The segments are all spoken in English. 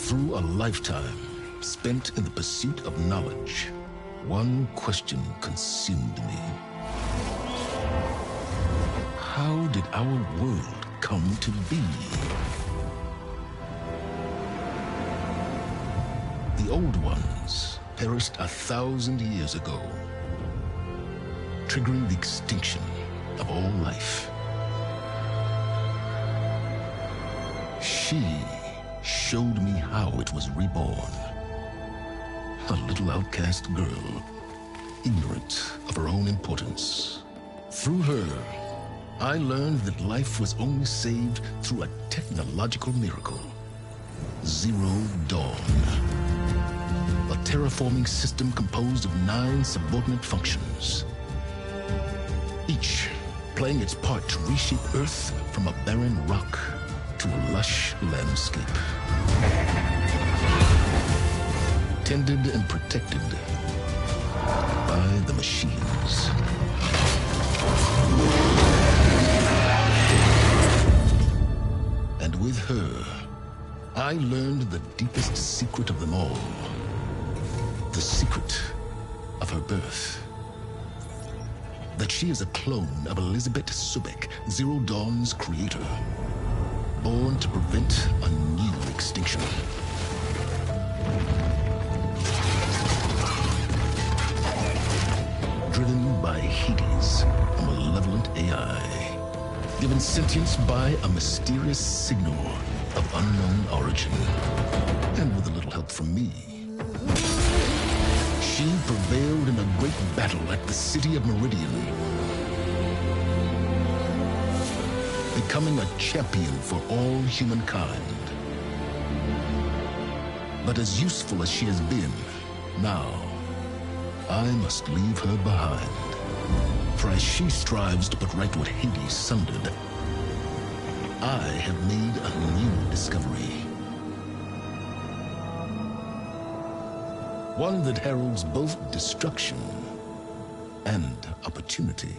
Through a lifetime spent in the pursuit of knowledge, one question consumed me. How did our world come to be? The old ones perished 1,000 years ago, triggering the extinction of all life. She showed me how it was reborn. A little outcast girl, ignorant of her own importance. Through her, I learned that life was only saved through a technological miracle. Zero Dawn. A terraforming system composed of 9 subordinate functions, each playing its part to reshape Earth from a barren rock to a lush landscape. Tended and protected by the machines. And with her, I learned the deepest secret of them all. The secret of her birth. That she is a clone of Elizabeth Subek, Zero Dawn's creator. Born to prevent a new extinction. Driven by Hades, a malevolent AI. Given sentience by a mysterious signal of unknown origin. And with a little help from me, she prevailed in a great battle at the city of Meridian, becoming a champion for all humankind. But as useful as she has been, now I must leave her behind. For as she strives to put right what Hades sundered, I have made a new discovery. One that heralds both destruction and opportunity.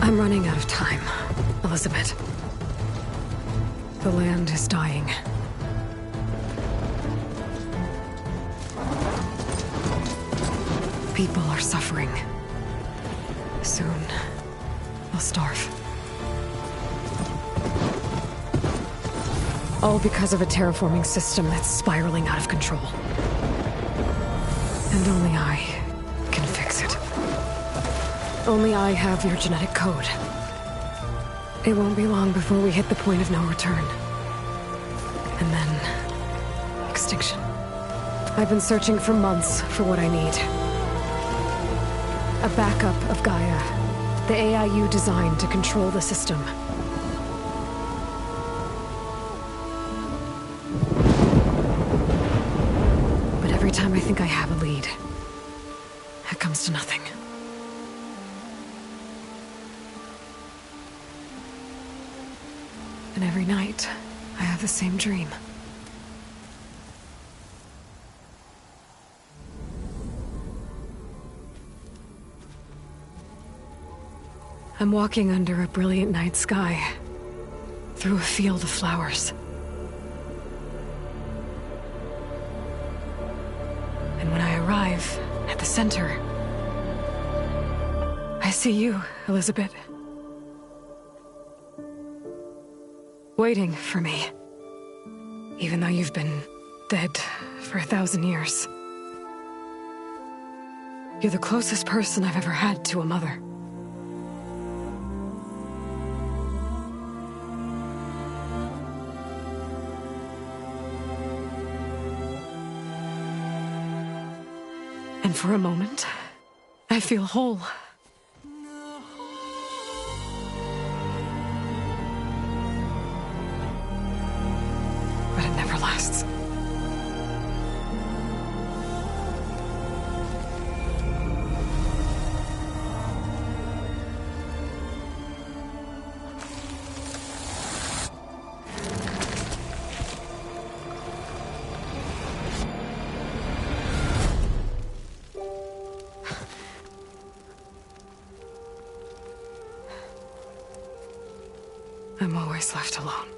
I'm running out of time, Elizabeth. The land is dying. People are suffering. Soon, they'll starve. All because of a terraforming system that's spiraling out of control. And only I can fix it. Only I have your genetic code. It won't be long before we hit the point of no return. And then... extinction. I've been searching for months for what I need. A backup of Gaia. The AI you designed to control the system. But every time I think I have a lead, it comes to nothing. And every night, I have the same dream. I'm walking under a brilliant night sky, through a field of flowers. And when I arrive at the center, I see you, Elizabeth. Waiting for me. Even though you've been dead for 1,000 years. You're the closest person I've ever had to a mother. And for a moment, I feel whole. But it never lasts. I'm always left alone.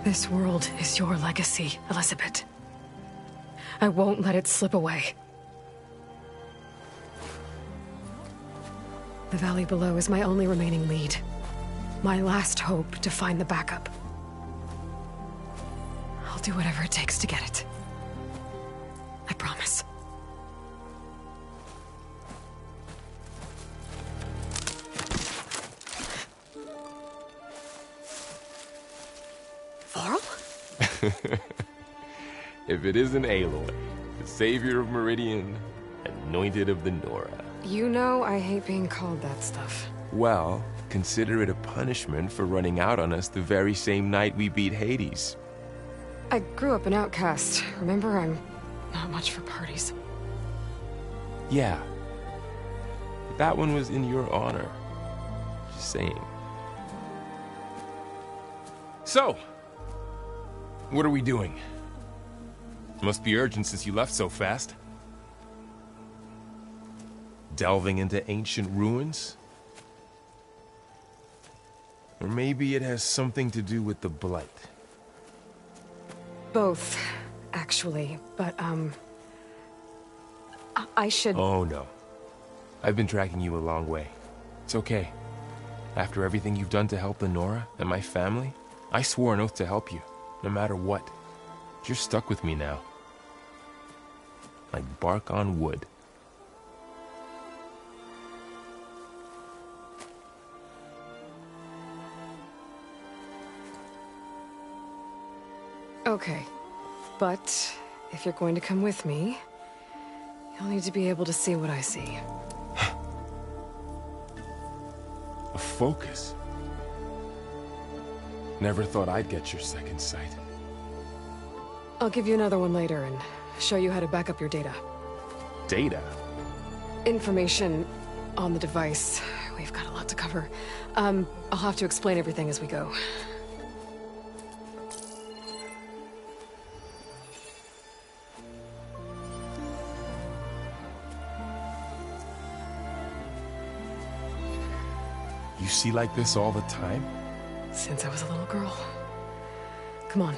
This world is your legacy, Elizabeth. I won't let it slip away. The valley below is my only remaining lead. My last hope to find the backup. I'll do whatever it takes to get it. I promise. Varl? If it isn't Aloy, the savior of Meridian, anointed of the Nora. You know I hate being called that stuff. Well, consider it a punishment for running out on us the very same night we beat Hades. I grew up an outcast. Remember, I'm not much for parties. Yeah. But that one was in your honor. Just saying. So, what are we doing? Must be urgent since you left so fast. Delving into ancient ruins? Or maybe it has something to do with the Blight. Both, actually, but, I should... Oh, no. I've been tracking you a long way. It's okay. After everything you've done to help the Nora and my family, I swore an oath to help you, no matter what. You're stuck with me now. Like bark on wood. Okay, but if you're going to come with me, you'll need to be able to see what I see. A focus? Never thought I'd get your second sight. I'll give you another one later and show you how to back up your data. Data? Information on the device. We've got a lot to cover. I'll have to explain everything as we go. You see like this all the time? Since I was a little girl. Come on.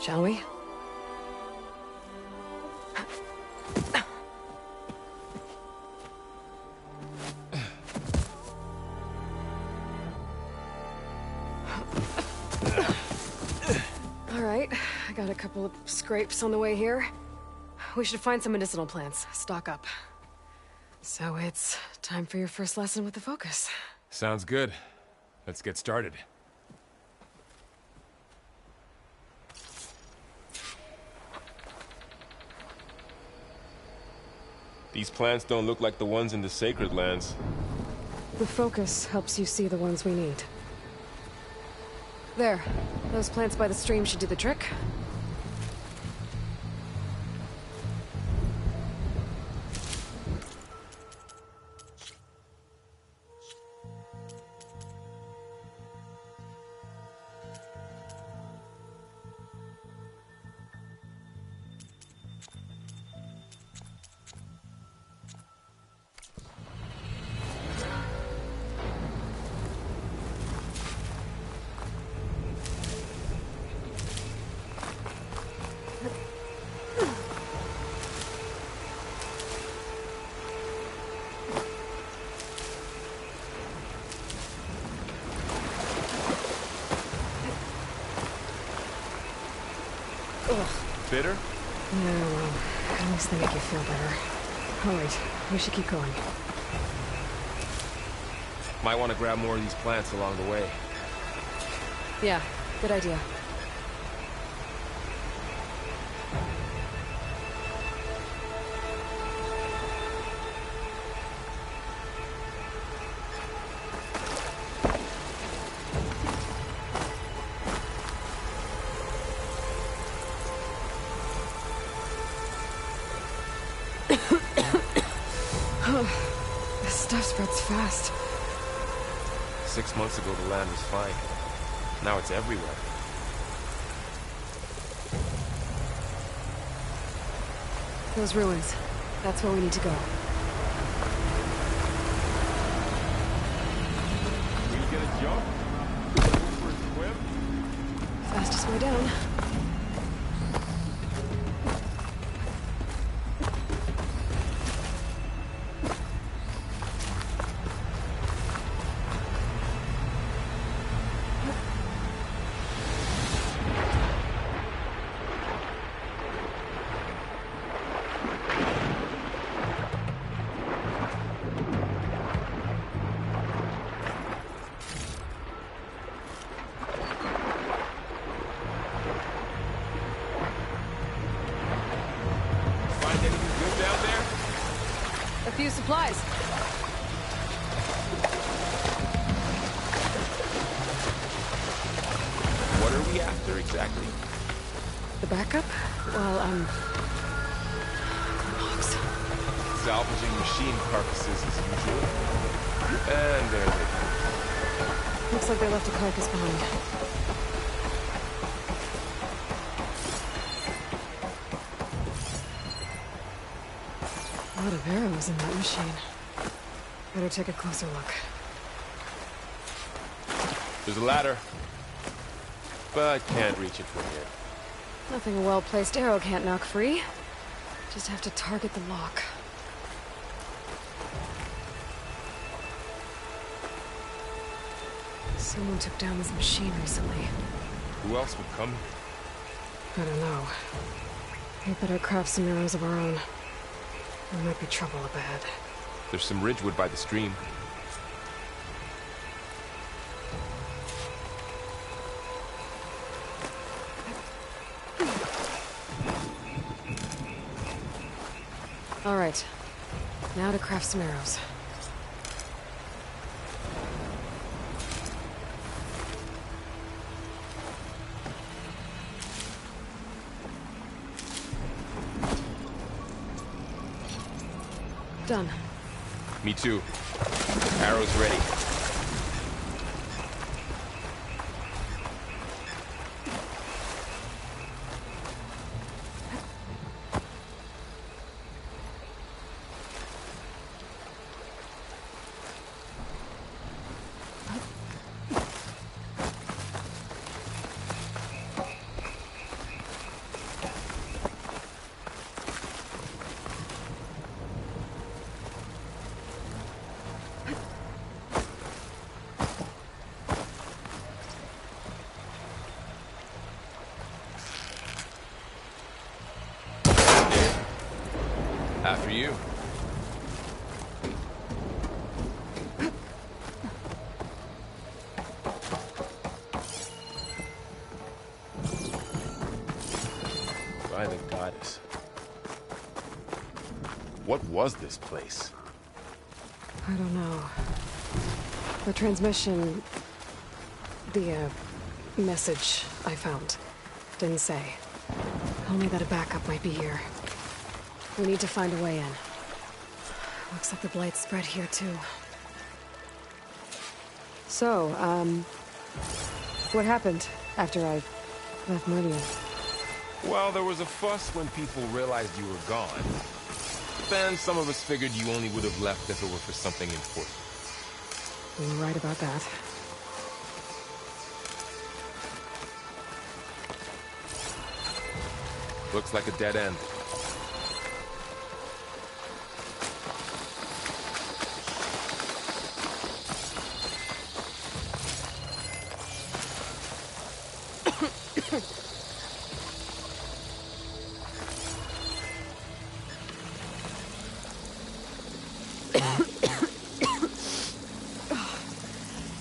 Shall we? All right, I got a couple of scrapes on the way here. We should find some medicinal plants, stock up. So it's time for your first lesson with the Focus. Sounds good. Let's get started. These plants don't look like the ones in the Sacred Lands. The Focus helps you see the ones we need. There. Those plants by the stream should do the trick. Bitter? No, well, at least they make you feel better. All right, we should keep going. Might want to grab more of these plants along the way. Yeah, good idea. This stuff spreads fast. 6 months ago, the land was fine. Now it's everywhere. Those ruins. That's where we need to go. Will you get a jump? For a swim? Fastest way down. A few supplies. What are we after exactly? The backup? Well, logs. Salvaging machine carcasses as usual. And there they go. Looks like they left a carcass behind. A lot of arrows in that machine. Better take a closer look. There's a ladder, but can't reach it from here. Nothing a well-placed arrow can't knock free. Just have to target the lock. Someone took down this machine recently. Who else would come here? I don't know. We better craft some arrows of our own. There might be trouble up ahead. There's some ridgewood by the stream. All right. Now to craft some arrows. Done. Me too. Arrow's ready. After you. By the goddess. What was this place? I don't know. The transmission... The, message I found didn't say. Only that a backup might be here. We need to find a way in. Looks like the blight spread here, too. So, what happened after I left Meridian? Well, there was a fuss when people realized you were gone. Then some of us figured you only would have left if it were for something important. You were right about that. Looks like a dead end.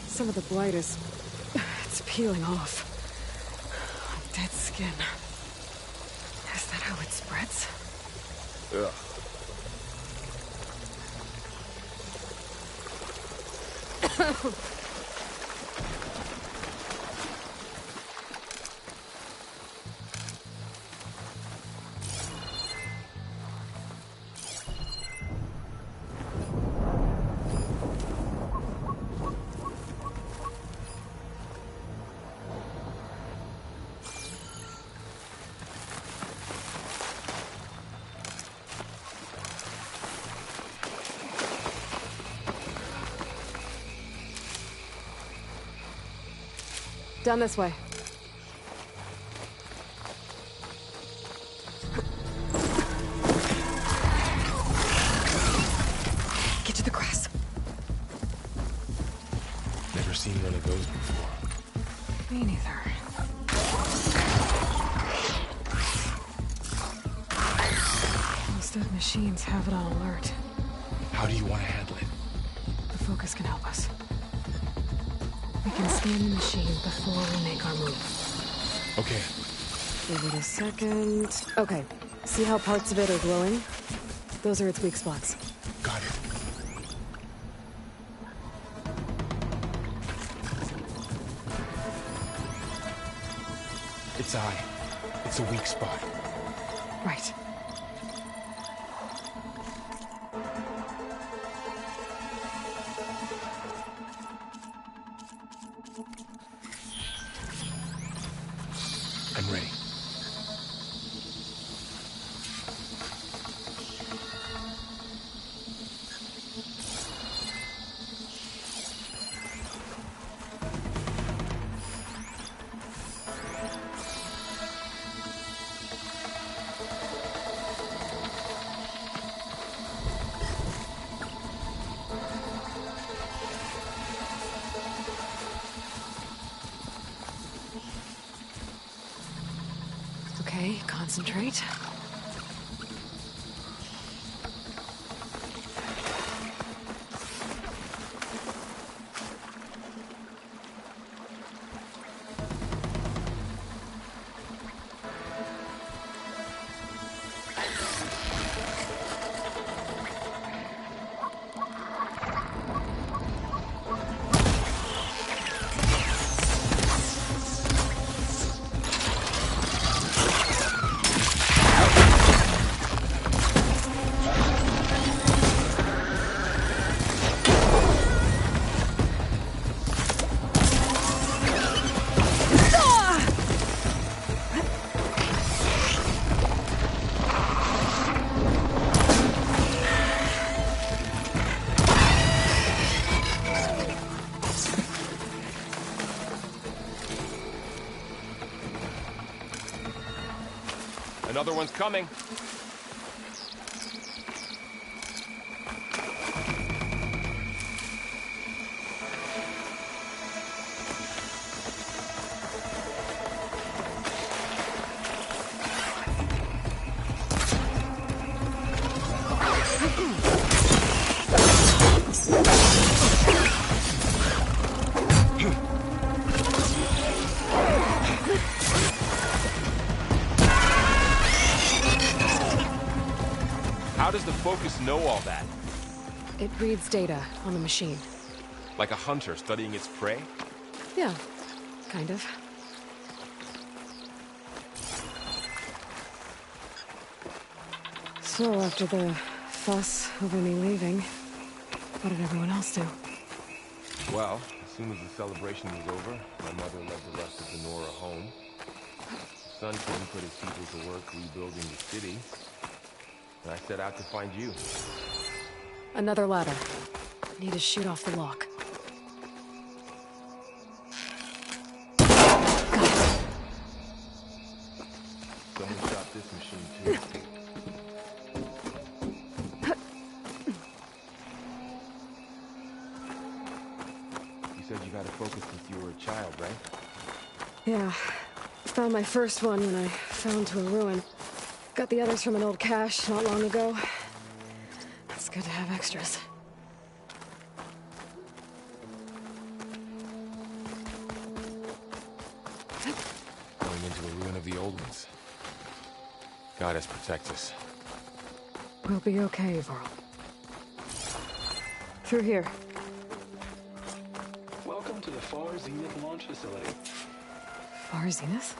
Some of the blight is... it's peeling off. Dead skin. Is that how it spreads? Ugh. Down this way. Get to the grass. Never seen one of those before. Me neither. Most of the machines have it on alert. How do you want to handle it? The focus can help us. We can scan the machine before we make our move. Okay. Give it a second. Okay. See how parts of it are glowing? Those are its weak spots. Got it. Its eye. It's a weak spot. Right. I'm ready. Okay, concentrate. Another one's coming. How does the Focus know all that? It reads data on the machine. Like a hunter studying its prey? Yeah, kind of. So, after the fuss over me leaving, what did everyone else do? Well, as soon as the celebration was over, my mother led the rest of the Nora home. Son couldn't put his people to work rebuilding the city. And I set out to find you. Another ladder. Need to shoot off the lock. Got it. Someone shot this machine too. You said you got a Focus since you were a child, right? Yeah. Found my first one when I fell into a ruin. Got the others from an old cache not long ago. It's good to have extras. Going into a ruin of the old ones. Goddess protect us. We'll be okay, Varl. Through here. Welcome to the Far Zenith launch facility. Far Zenith?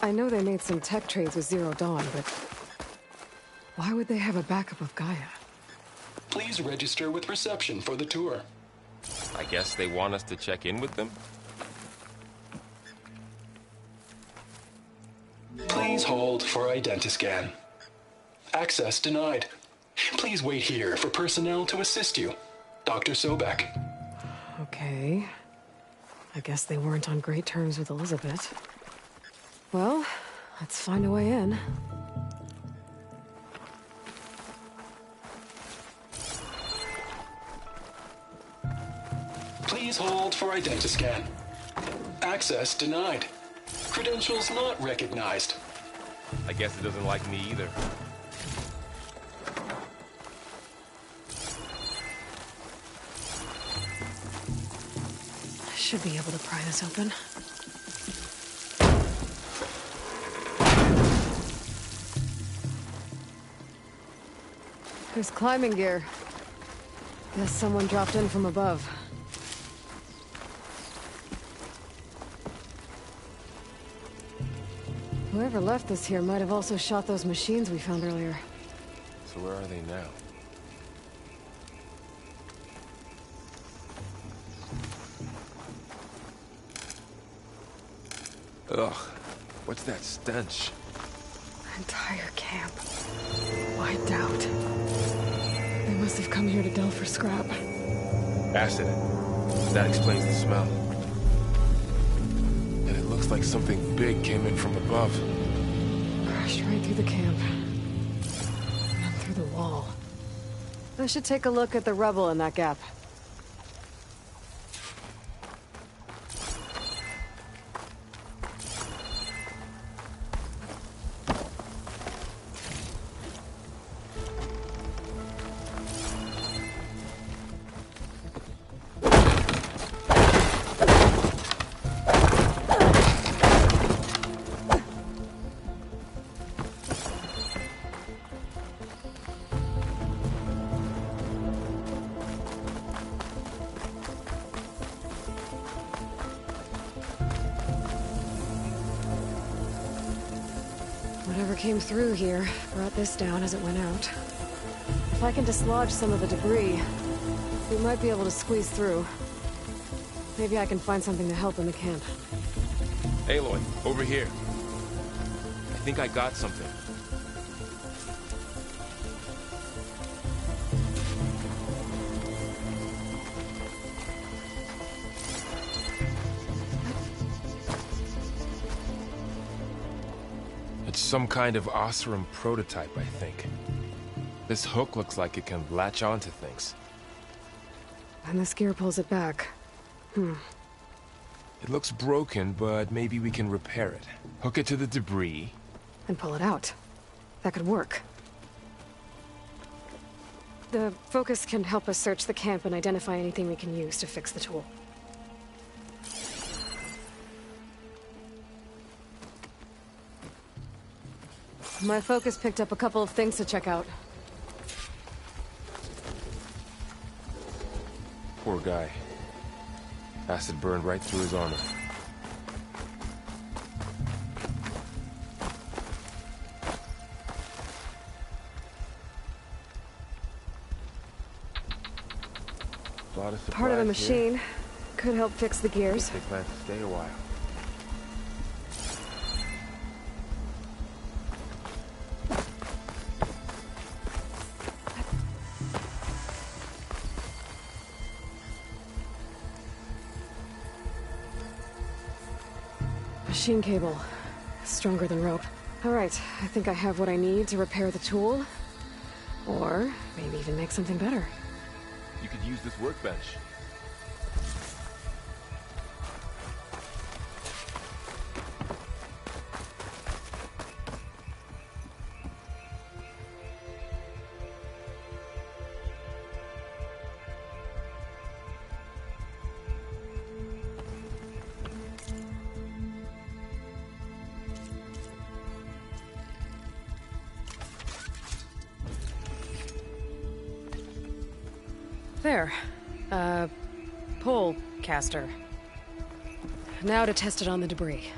I know they made some tech trades with Zero Dawn, but why would they have a backup of Gaia? Please register with reception for the tour. I guess they want us to check in with them? Please hold for identiscan. Access denied. Please wait here for personnel to assist you. Dr. Sobek. Okay. I guess they weren't on great terms with Elizabeth. Well, let's find a way in. Please hold for identiscan. Access denied. Credentials not recognized. I guess it doesn't like me either. I should be able to pry this open. There's climbing gear. Guess someone dropped in from above. Whoever left this here might have also shot those machines we found earlier. So where are they now? Ugh, what's that stench? Entire camp. Wiped out. They must have come here to delve for scrap. Acid. That explains the smell. And it looks like something big came in from above. Crashed right through the camp. And then through the wall. I should take a look at the rubble in that gap. Whatever came through here brought this down as it went out. If I can dislodge some of the debris, we might be able to squeeze through. Maybe I can find something to help in the camp. Aloy, over here. I think I got something. It's some kind of Osram prototype, I think. This hook looks like it can latch onto things. And this gear pulls it back. It looks broken, but maybe we can repair it. Hook it to the debris. And pull it out. That could work. The focus can help us search the camp and identify anything we can use to fix the tool. My focus picked up a couple of things to check out. Poor guy. Acid burned right through his armor. Part of the machine could help fix the gears. They plan to stay a while. Machine cable. Stronger than rope. Alright, I think I have what I need to repair the tool. Or maybe even make something better. You could use this workbench. There. Pole caster. Now to test it on the debris.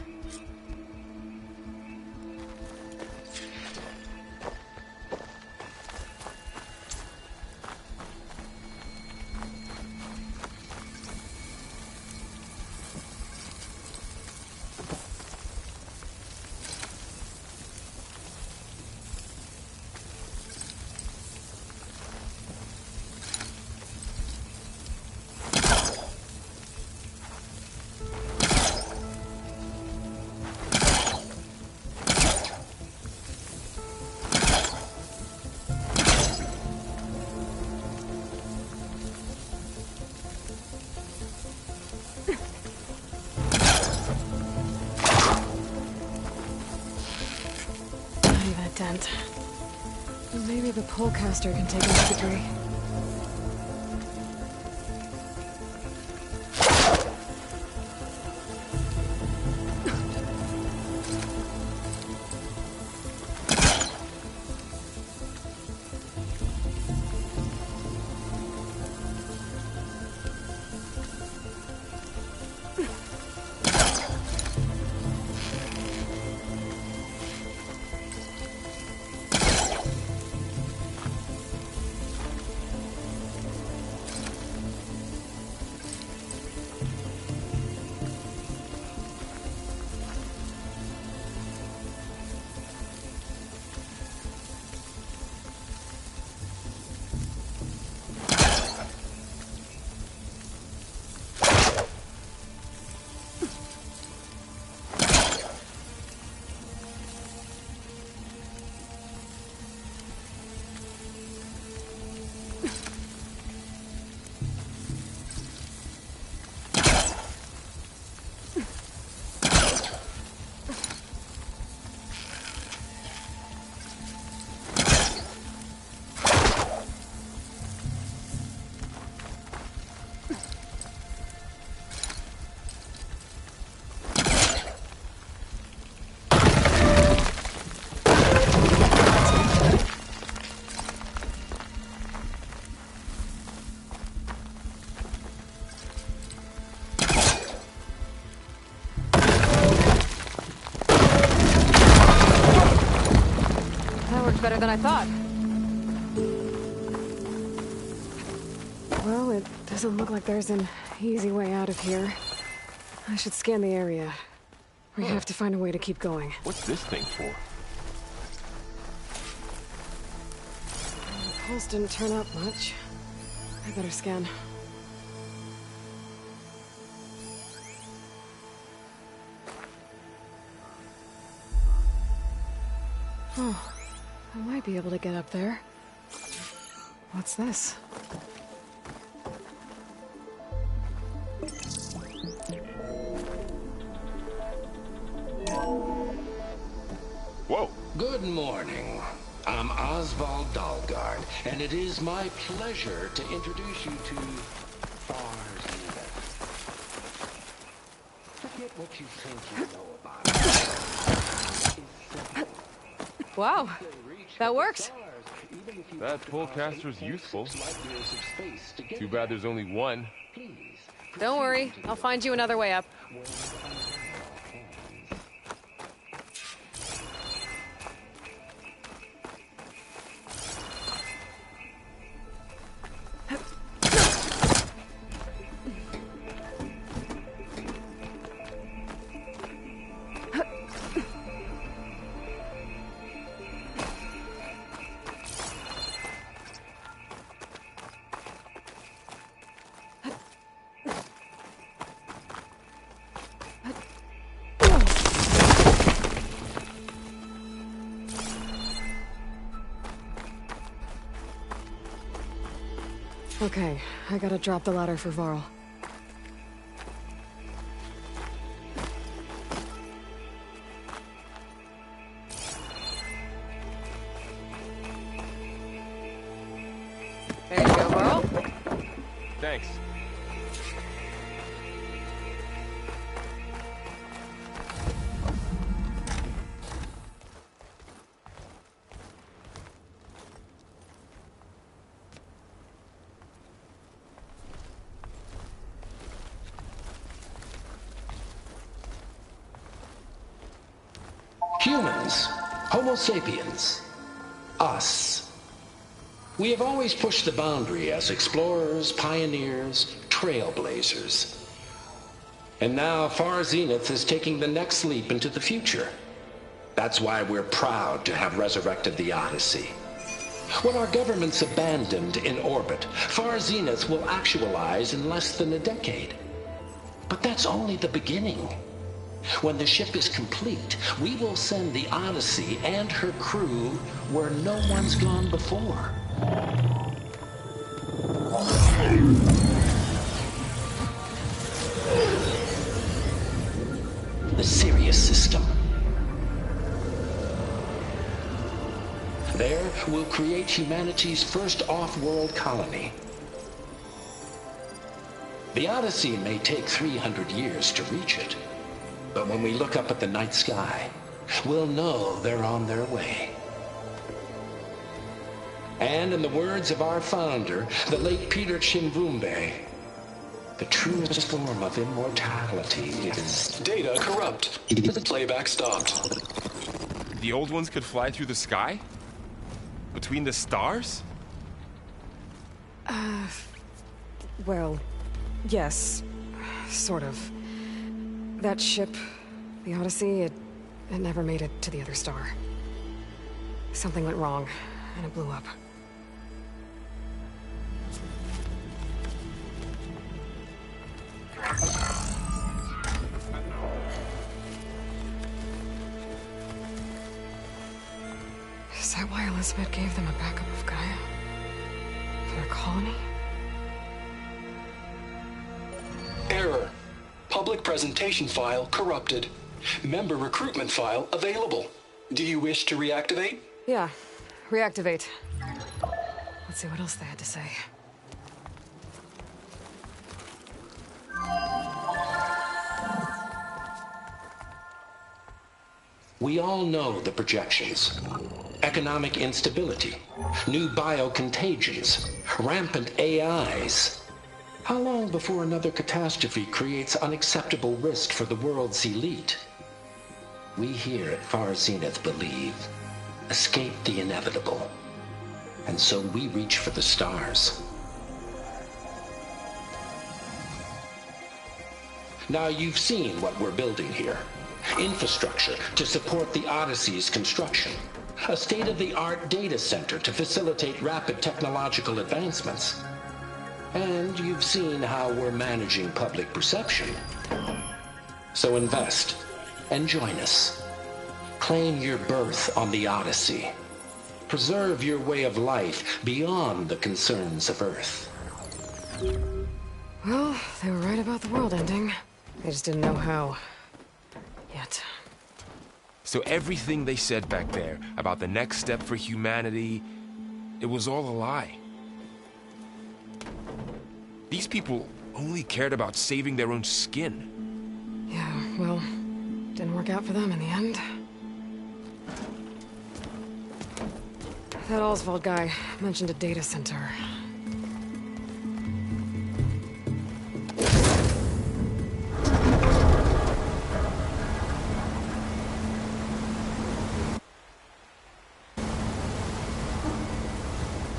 Dent. Maybe the polecaster can take out the debris. Better than I thought. Well, it doesn't look like there's an easy way out of here. I should scan the area. We have to find a way to keep going. What's this thing for? The pulse didn't turn up much. I better scan. Oh, I might be able to get up there. What's this? Whoa! Good morning. I'm Oswald Dalgard, and it is my pleasure to introduce you to Farzina. Forget what you think you know about it. Wow, that worked. That pullcaster's useful. Too bad there's only one. Don't worry, I'll find you another way up. Okay, I gotta drop the ladder for Varl. There you go, Varl. Thanks. Humans, Homo sapiens, us. We have always pushed the boundary as explorers, pioneers, trailblazers. And now Far Zenith is taking the next leap into the future. That's why we're proud to have resurrected the Odyssey. When our government's abandoned in orbit, Far Zenith will actualize in less than a decade. But that's only the beginning. When the ship is complete, we will send the Odyssey and her crew where no one's gone before. The Sirius system. There, we'll create humanity's first off-world colony. The Odyssey may take 300 years to reach it. But when we look up at the night sky, we'll know they're on their way. And in the words of our founder, the late Peter Chimvumbe, the truest form of immortality is... Data corrupt. Playback stopped. The old ones could fly through the sky? Between the stars? Well, yes. Sort of. That ship, the Odyssey, it never made it to the other star. Something went wrong, and it blew up. Is that why Elizabeth gave them a backup of Gaia? For their colony? Error. Public presentation file corrupted. Member recruitment file available. Do you wish to reactivate? Yeah, reactivate. Let's see what else they had to say. We all know the projections. Economic instability, new biocontagions, rampant AIs. How long before another catastrophe creates unacceptable risk for the world's elite? We here at Far Zenith believe, escape the inevitable. And so we reach for the stars. Now you've seen what we're building here. Infrastructure to support the Odyssey's construction. A state-of-the-art data center to facilitate rapid technological advancements. And you've seen how we're managing public perception. So invest and join us. Claim your berth on the Odyssey. Preserve your way of life beyond the concerns of Earth. Well, they were right about the world ending. I just didn't know how. Yet. So everything they said back there about the next step for humanity, it was all a lie. These people only cared about saving their own skin. Yeah, well, didn't work out for them in the end. That Oswald guy mentioned a data center.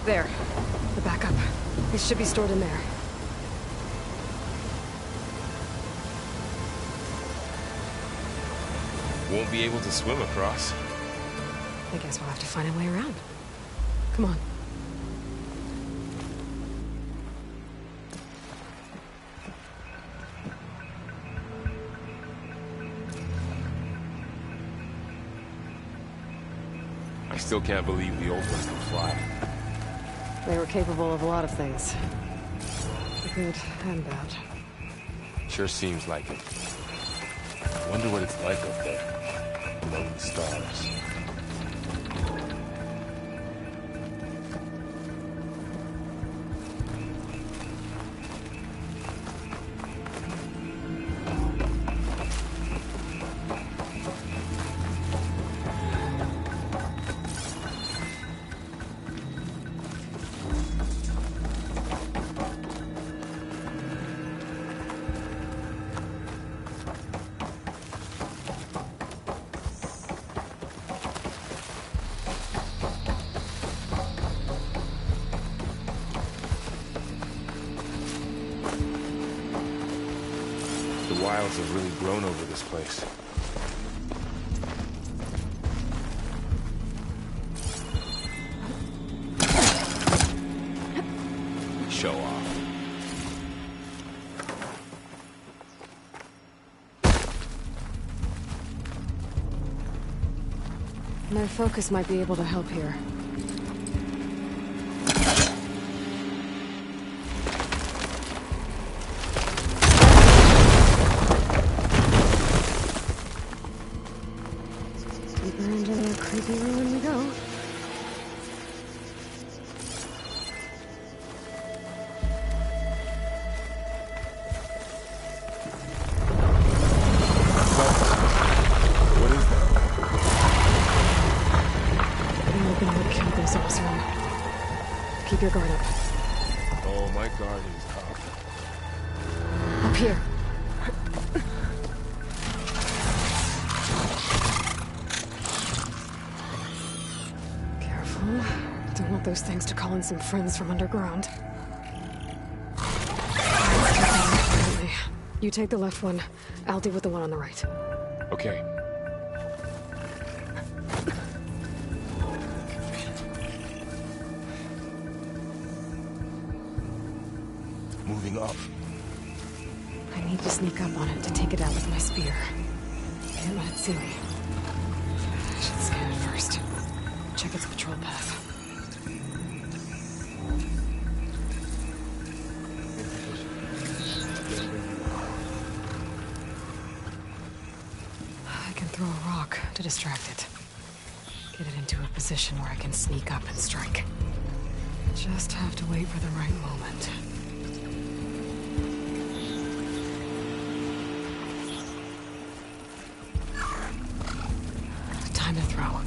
There. The backup. It should be stored in there. Won't be able to swim across. I guess we'll have to find a way around. Come on. I still can't believe the old ones could fly. They were capable of a lot of things. Good and bad. Sure seems like it. I wonder what it's like up there, among the stars. The wilds have really grown over this place. Show off. My focus might be able to help here. Deeper into the creepy ruin we go. What is that? I'm looking to kill those awesome. Keep your guard up. Oh, my guard is up. Up here. Careful. Don't want those things to call in some friends from underground. You take the left one. I'll deal with the one on the right. Okay. Moving up. I need to sneak up on it to take it out with my spear. Can't let it see me. I should scan it first. Check its patrol path. I can throw a rock to distract it. Get it into a position where I can sneak up and strike. Just have to wait for the right moment. Time to throw.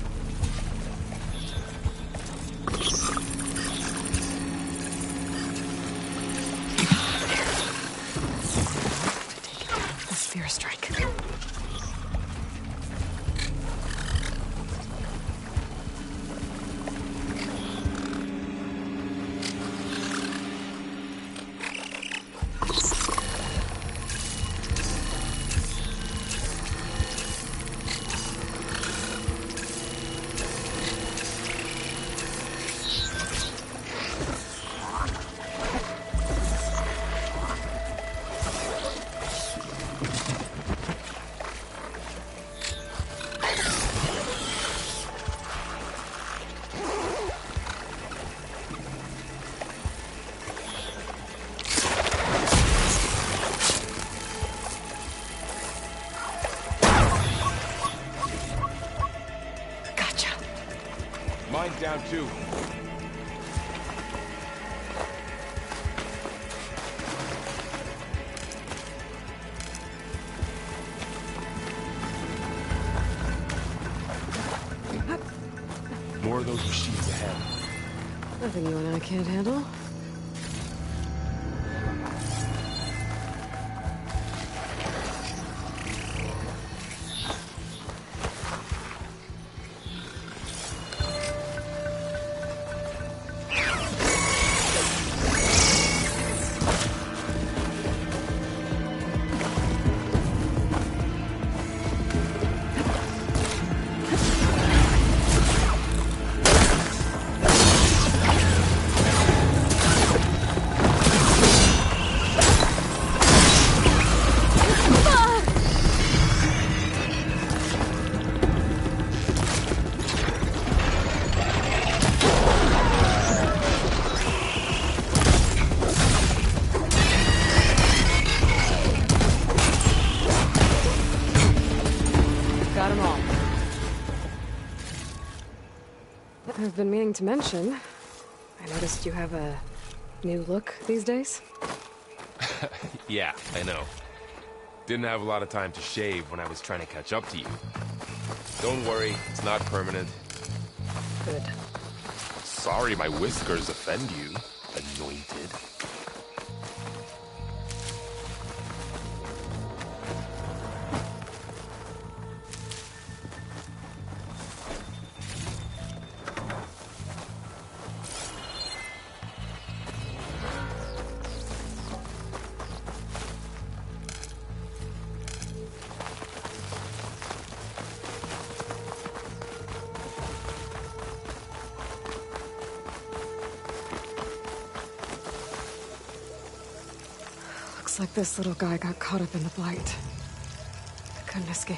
To take it down with a spear strike. Mine's down too. More of those machines ahead. Nothing you and I can't handle. I've been meaning to mention, I noticed you have a new look these days. Yeah, I know. Didn't have a lot of time to shave when I was trying to catch up to you. Don't worry, it's not permanent. Good. Sorry my whiskers offend you, anointed. Looks like this little guy got caught up in the blight. I couldn't escape.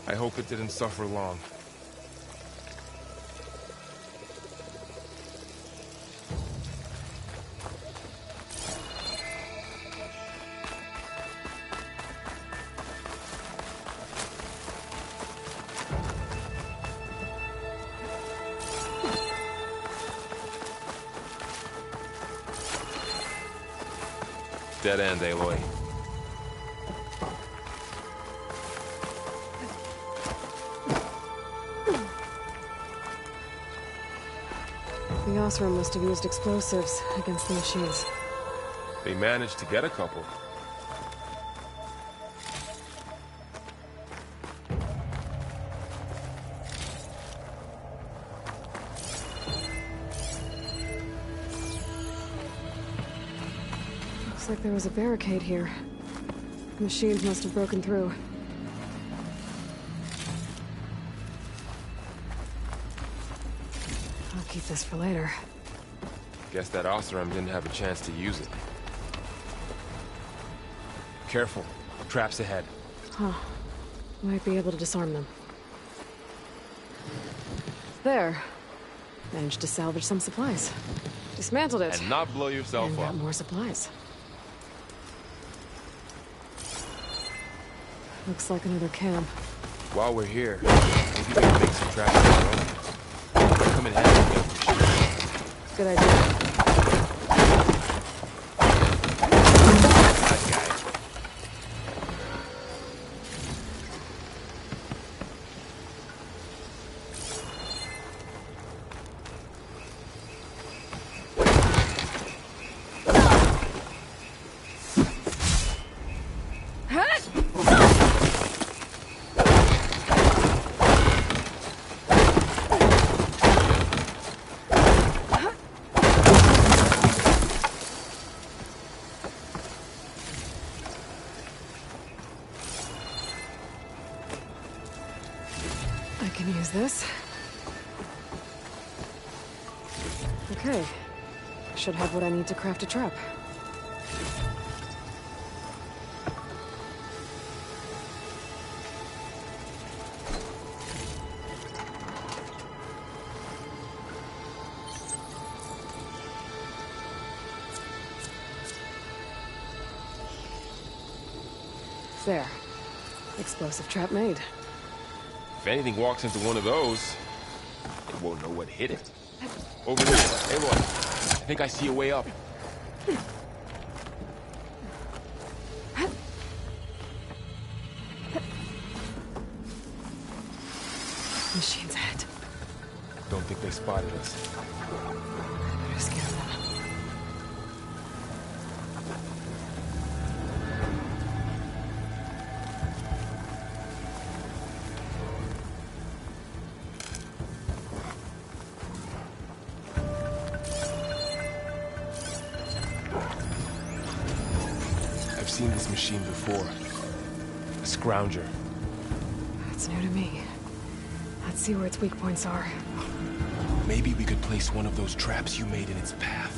I hope it didn't suffer long. Dead end, Aloy. The Osram must have used explosives against the machines. They managed to get a couple. Looks like there was a barricade here. The machines must have broken through. I'll keep this for later. Guess that Osram didn't have a chance to use it. Careful. Traps ahead. Huh. Might be able to disarm them. There. Managed to salvage some supplies. Dismantled it. And not blow yourself And up. got more supplies. Looks like another camp. While we're here, maybe we can make some traps of our own. Come in handy with the machine. Good idea. That guy. I can use this. Okay. Should have what I need to craft a trap. There. Explosive trap made. If anything walks into one of those, It won't know what hit it. Over there, Aloy. I think I see a way up. Machine's ahead. Don't think they spotted us. Better scare them. I've seen this machine before. A scrounger. That's new to me. Let's see where its weak points are. Maybe we could place one of those traps you made in its path.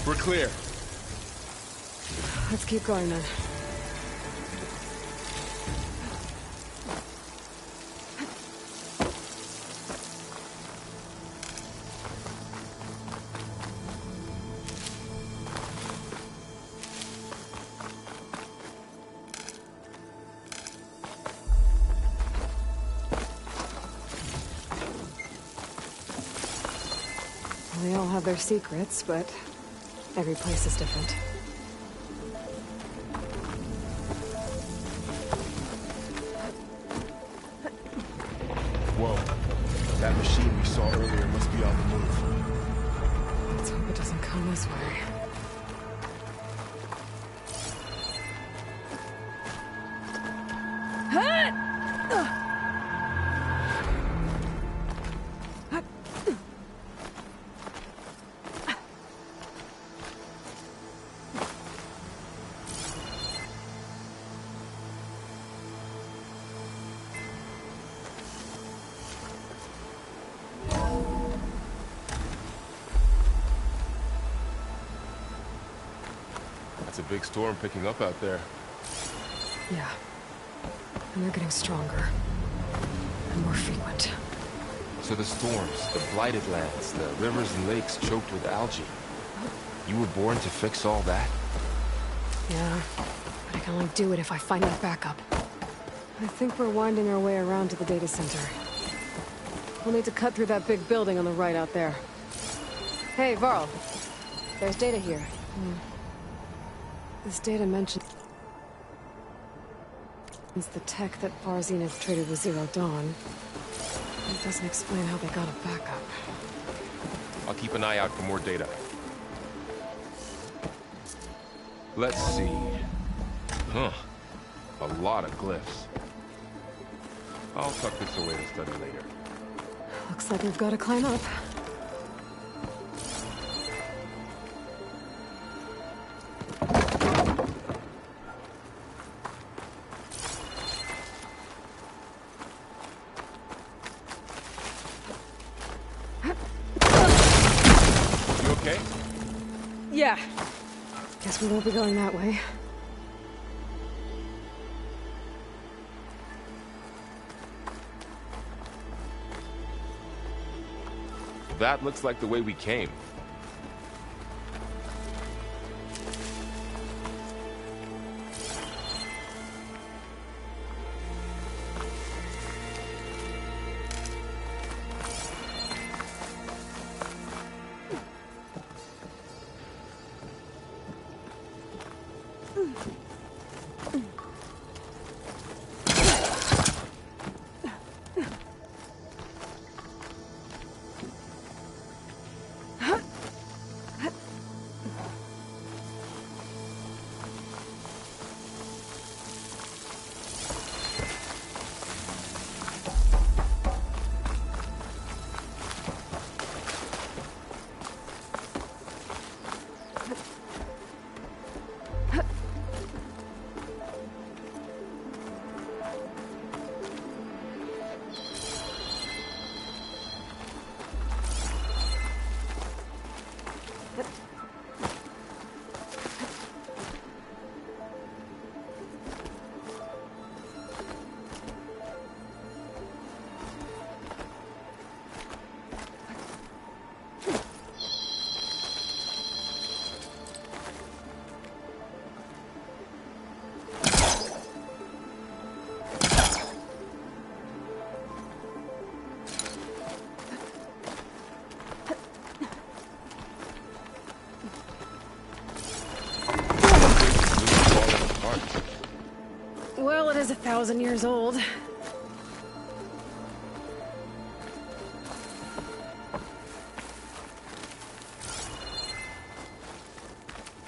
We're clear. Let's keep going then. They all have their secrets, but every place is different. Whoa. That machine we saw earlier must be on the move. Let's hope it doesn't come this way. It's a big storm picking up out there. Yeah. And they're getting stronger. And more frequent. So the storms, the blighted lands, the rivers and lakes choked with algae. You were born to fix all that? Yeah. But I can only do it if I find that backup. I think we're winding our way around to the data center. We'll need to cut through that big building on the right out there. Hey, Varl. There's data here. This data mentions the tech that Far Zenith traded with Zero Dawn. It doesn't explain how they got a backup. I'll keep an eye out for more data. Let's see. Huh. A lot of glyphs. I'll tuck this away to study later. Looks like we've got to climb up. You okay? Yeah. Guess we won't be going that way. That looks like the way we came. Well, it is 1,000 years old.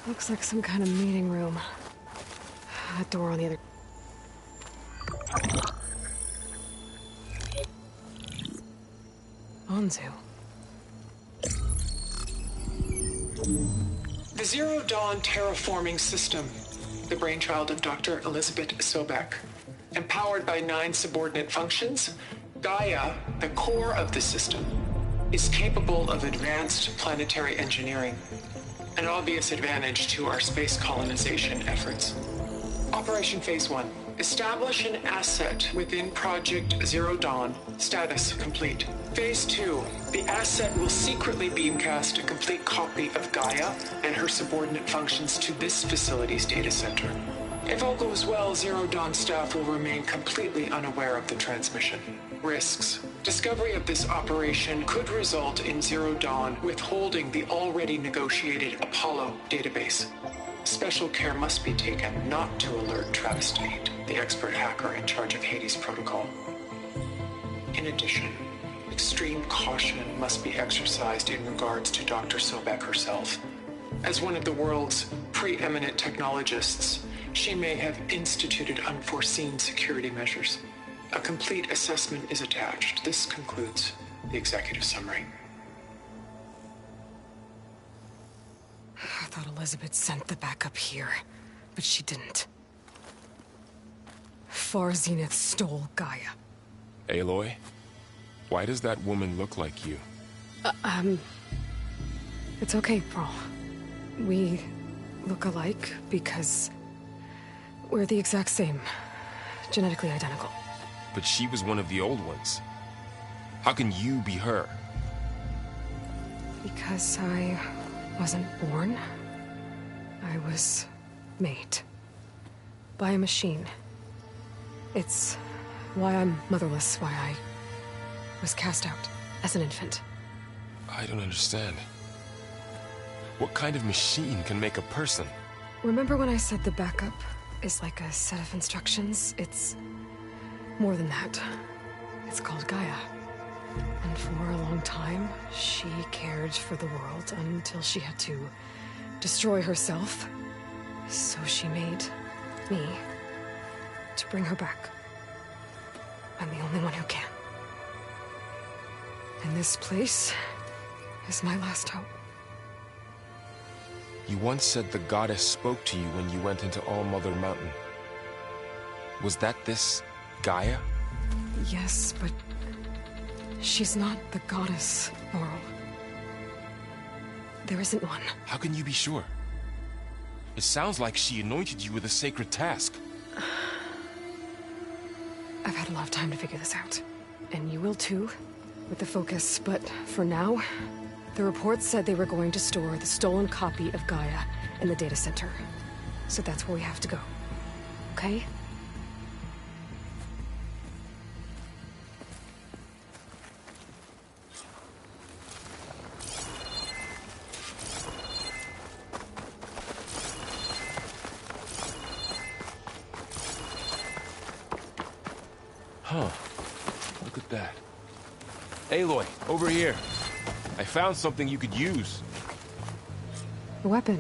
Looks like some kind of meeting room. That door on the other... Anzu. The Zero Dawn terraforming system, the brainchild of Dr. Elizabeth Sobek. Empowered by 9 subordinate functions, Gaia, the core of the system, is capable of advanced planetary engineering, an obvious advantage to our space colonization efforts. Operation Phase 1. Establish an asset within Project Zero Dawn. Status complete. Phase 2. The asset will secretly beamcast a complete copy of Gaia and her subordinate functions to this facility's data center. If all goes well, Zero Dawn staff will remain completely unaware of the transmission. Risks. Discovery of this operation could result in Zero Dawn withholding the already negotiated Apollo database. Special care must be taken not to alert Travis Tate, the expert hacker in charge of Hades Protocol. In addition, extreme caution must be exercised in regards to Dr. Sobek herself. As one of the world's preeminent technologists, she may have instituted unforeseen security measures. A complete assessment is attached. This concludes the executive summary. I thought Elizabeth sent the backup here, but she didn't. Far Zenith stole Gaia. Aloy? Why does that woman look like you? It's okay, Pearl. We look alike because we're the exact same. Genetically identical. But she was one of the old ones. How can you be her? Because I wasn't born. I was made. By a machine. It's why I'm motherless, why I was cast out as an infant. I don't understand. What kind of machine can make a person? Remember when I said the backup is like a set of instructions? It's more than that. It's called Gaia. And for a long time, she cared for the world until she had to destroy herself. So she made me to bring her back. I'm the only one who can. And this place is my last hope. You once said the goddess spoke to you when you went into All-Mother Mountain. Was that this Gaia? Yes, but she's not the goddess, Laurel. There isn't one. How can you be sure? It sounds like she anointed you with a sacred task. I've had a lot of time to figure this out. And you will too, with the focus. But for now, the reports said they were going to store the stolen copy of Gaia in the data center. So that's where we have to go. Okay? Huh. Look at that. Aloy, over here. I found something you could use. A weapon.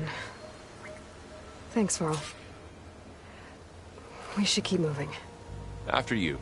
Thanks, Varl. We should keep moving. After you.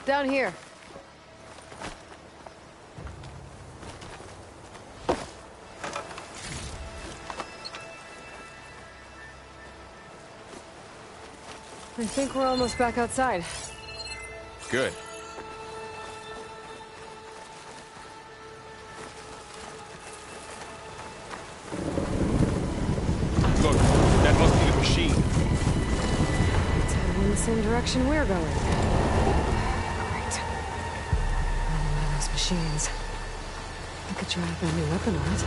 Down here. I think we're almost back outside. Good. Look, that must be the machine. It's heading in the same direction we're going. Great. Another one of those machines. I could try out that new weapon on it.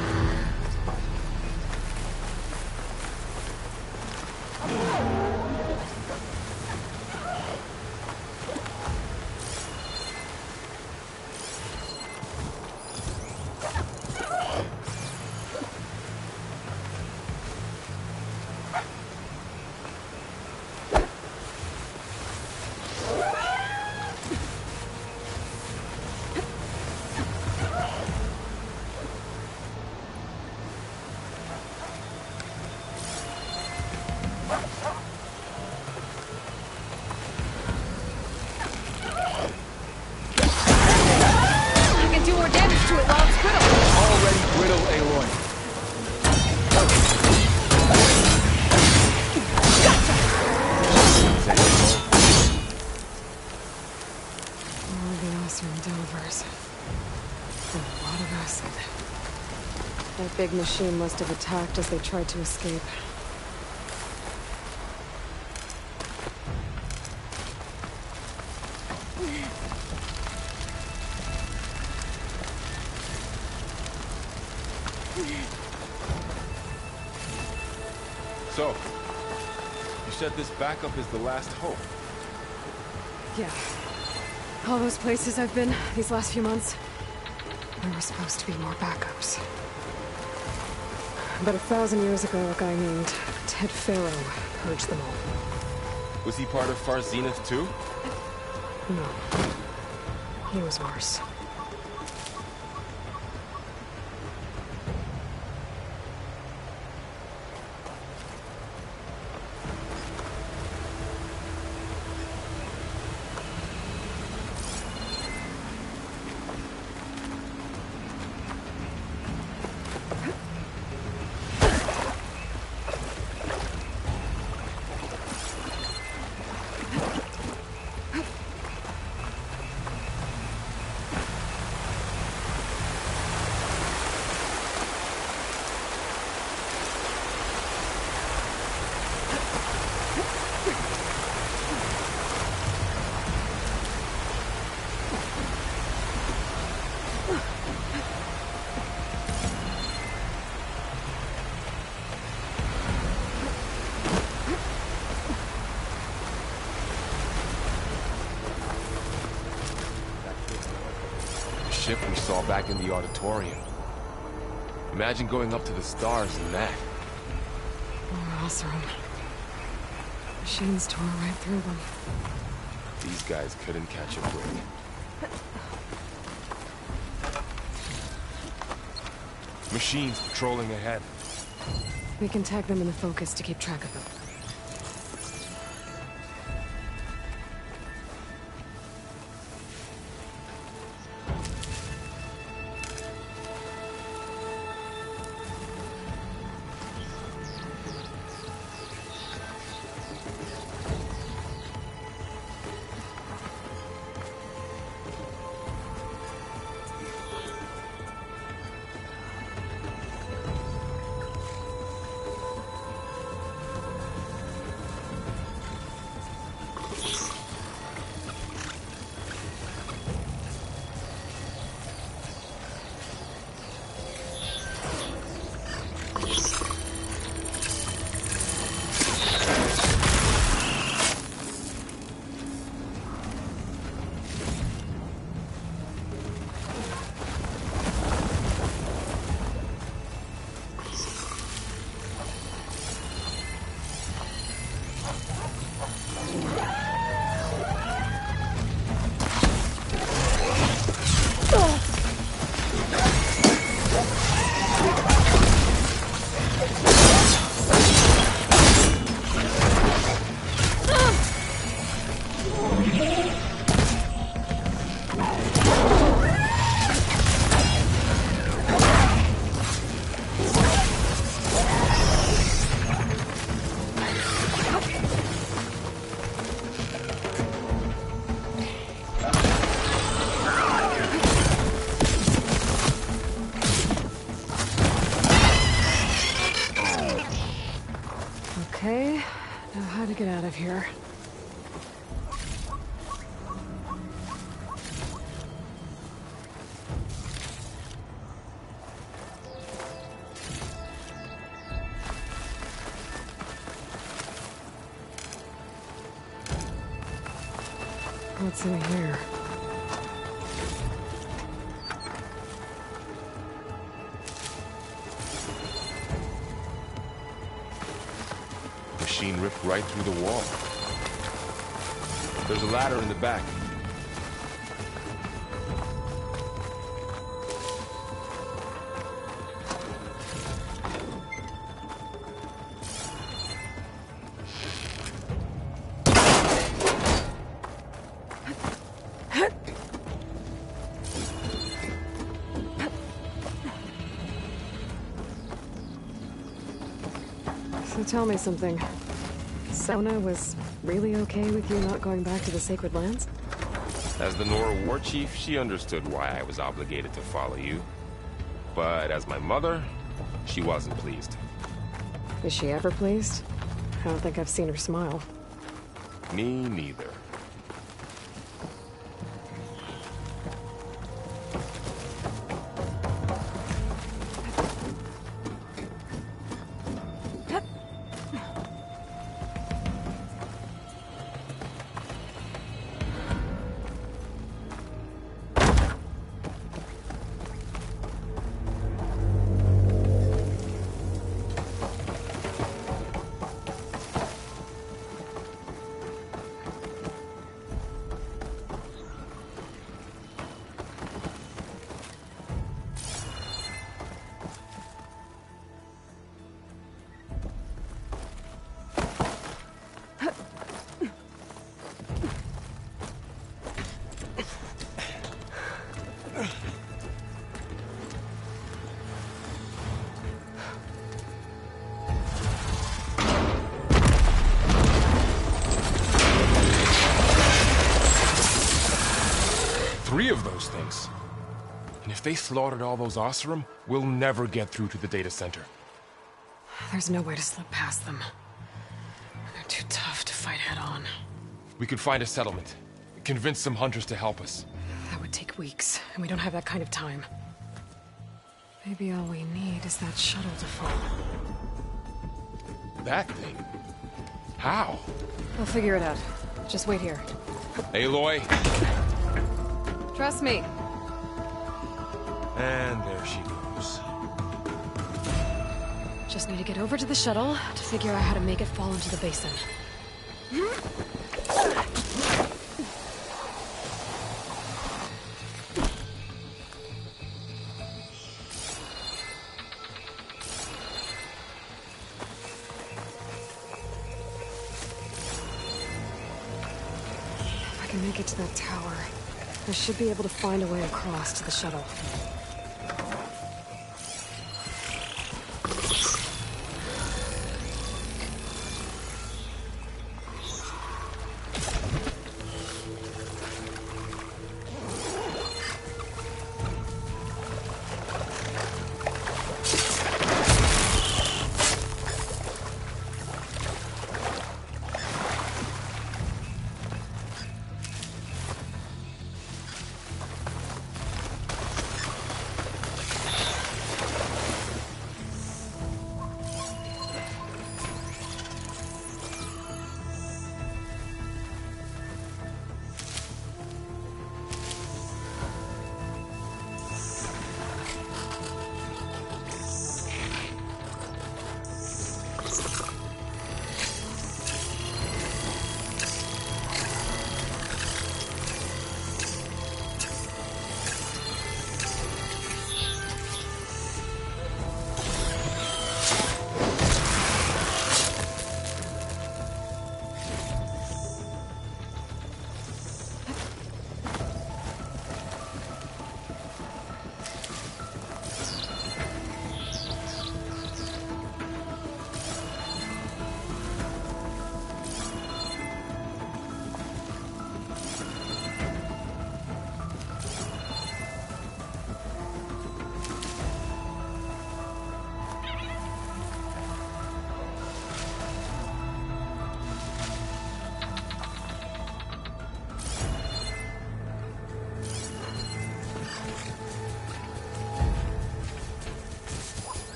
That big machine must have attacked as they tried to escape. So, you said this backup is the last hope. Yeah. All those places I've been these last few months, there were supposed to be more backups. But 1,000 years ago, a guy named Ted Faro purged them all. Was he part of Far Zenith too? No. He was worse. Ship we saw back in the auditorium. Imagine going up to the stars in that. Or Oseram. Machines tore right through them. These guys couldn't catch a break. Machines patrolling ahead. We can tag them in the focus to keep track of them. of here. What's in here? Machine ripped right through the wall. There's a ladder in the back. So tell me something. Sona was really okay with you not going back to the Sacred Lands? As the Nora war chief, she understood why I was obligated to follow you. But as my mother, she wasn't pleased. Is she ever pleased? I don't think I've seen her smile. Me neither. Three of those things. And if they slaughtered all those Oseram, we'll never get through to the data center. There's no way to slip past them. They're too tough to fight head-on. We could find a settlement. Convince some hunters to help us. That would take weeks, and we don't have that kind of time. Maybe all we need is that shuttle to fall. That thing? How? We'll figure it out. Just wait here. Aloy. Trust me. And there she goes. Just need to get over to the shuttle to figure out how to make it fall into the basin. If I can make it to that tower, I should be able to find a way across to the shuttle.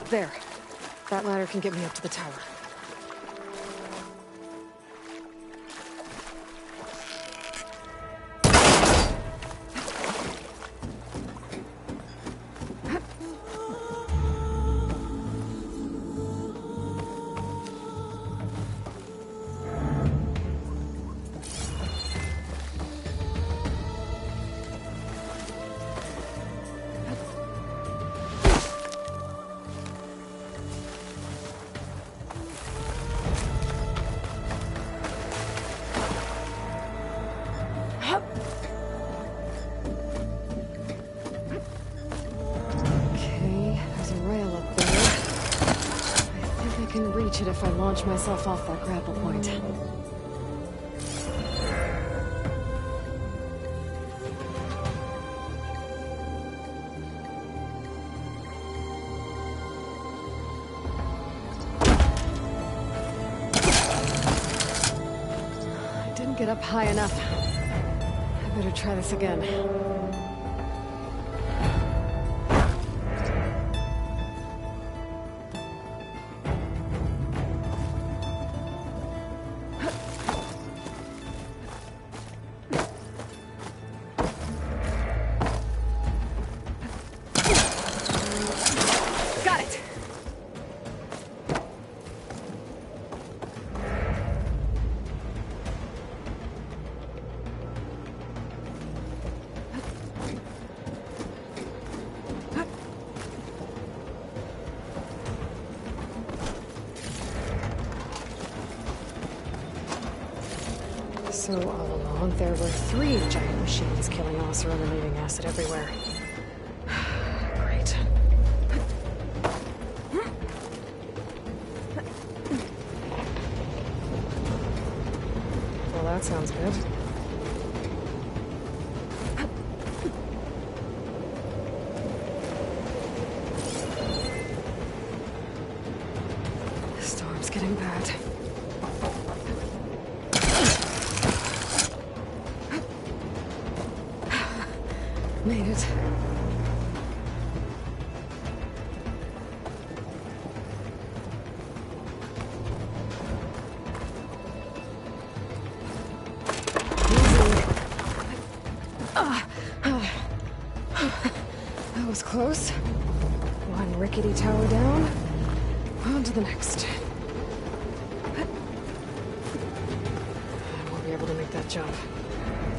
There. That ladder can get me up to the tower. If I launch myself off that grapple point. I didn't get up high enough. I better try this again. So all along, there were 3 giant machines killing Ossor and leaving acid everywhere. Great. Well, that sounds good. The storm's getting bad. Made it. That was close. One rickety tower down. On to the next. I won't be able to make that jump.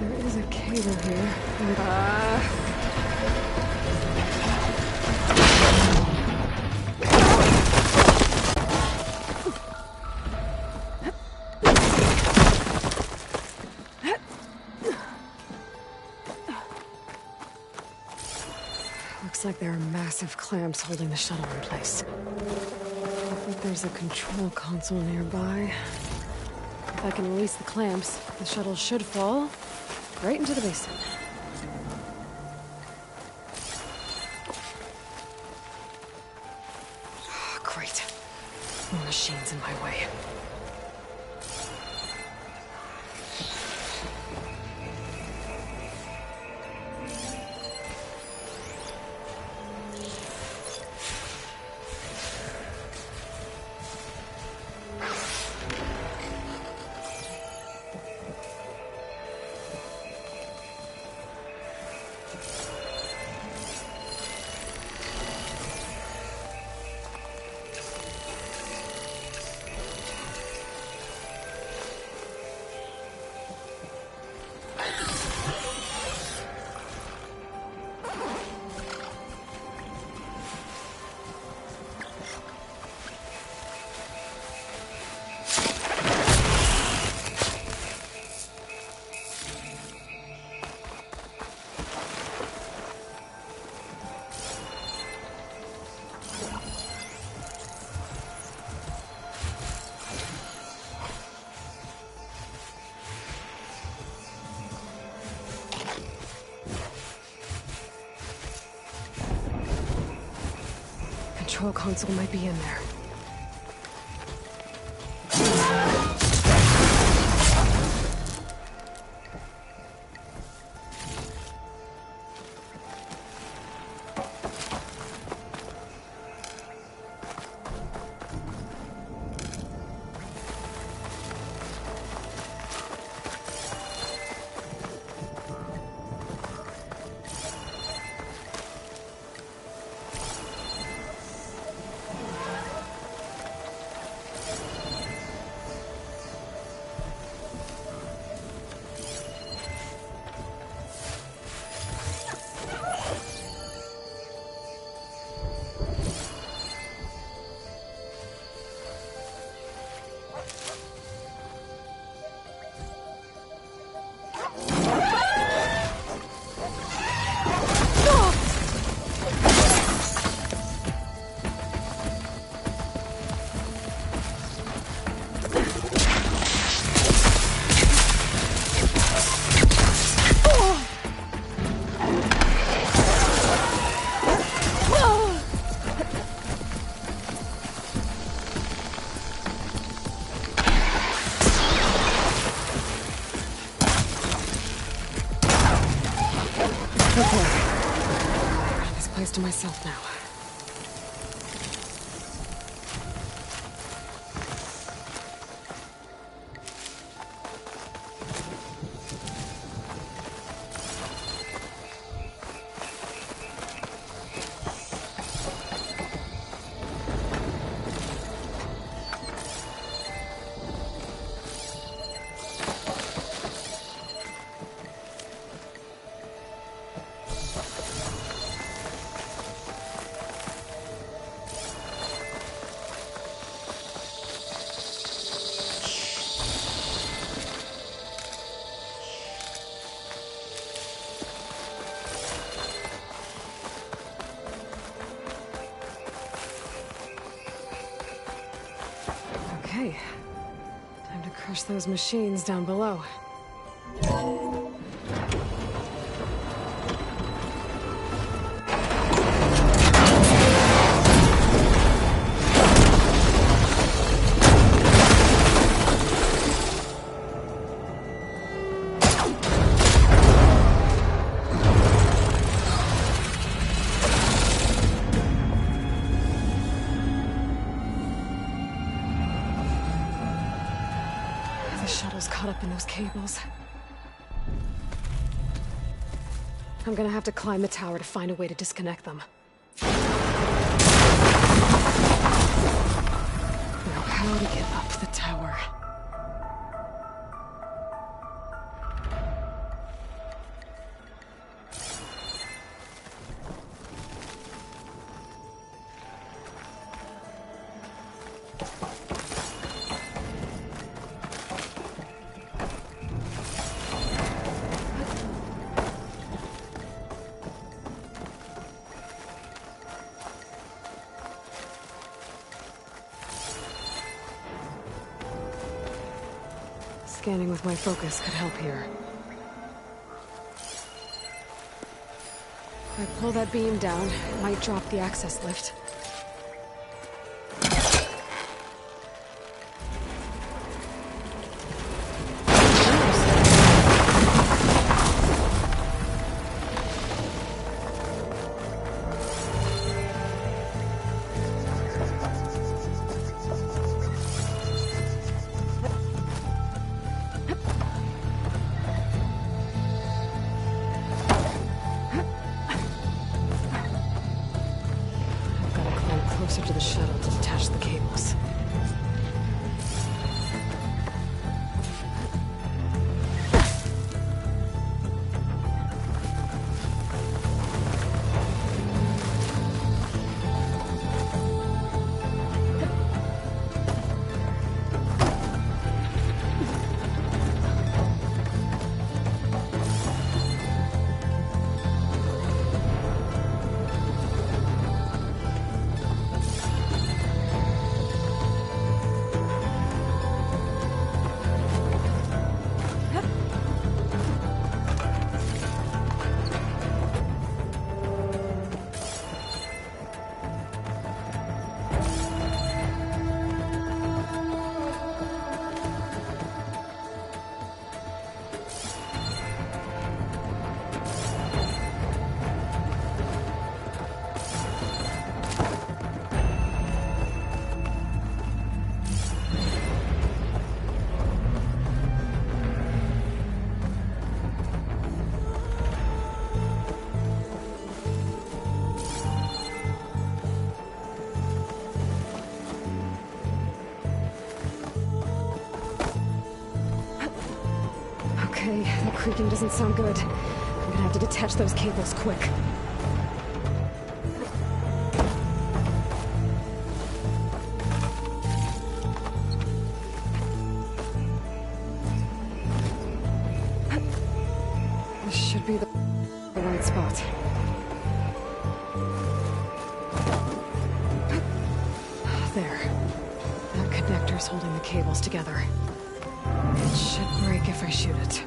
There is a cable here. Looks like there are massive clamps holding the shuttle in place. I think there's a control console nearby. If I can release the clamps, the shuttle should fall right into the basin. Oh, great. More machines in my way. Control console might be in there. place to myself now. Okay. Time to crush those machines down below. Caught up in those cables. I'm gonna have to climb the tower to find a way to disconnect them. Now, how to get up the tower? Scanning with my focus could help here. If I pull that beam down, it might drop the access lift. Closer to the shuttle to detach the cables. Okay, that creaking doesn't sound good. I'm gonna have to detach those cables quick. This should be the right spot. There. That connector's holding the cables together. It should break if I shoot it.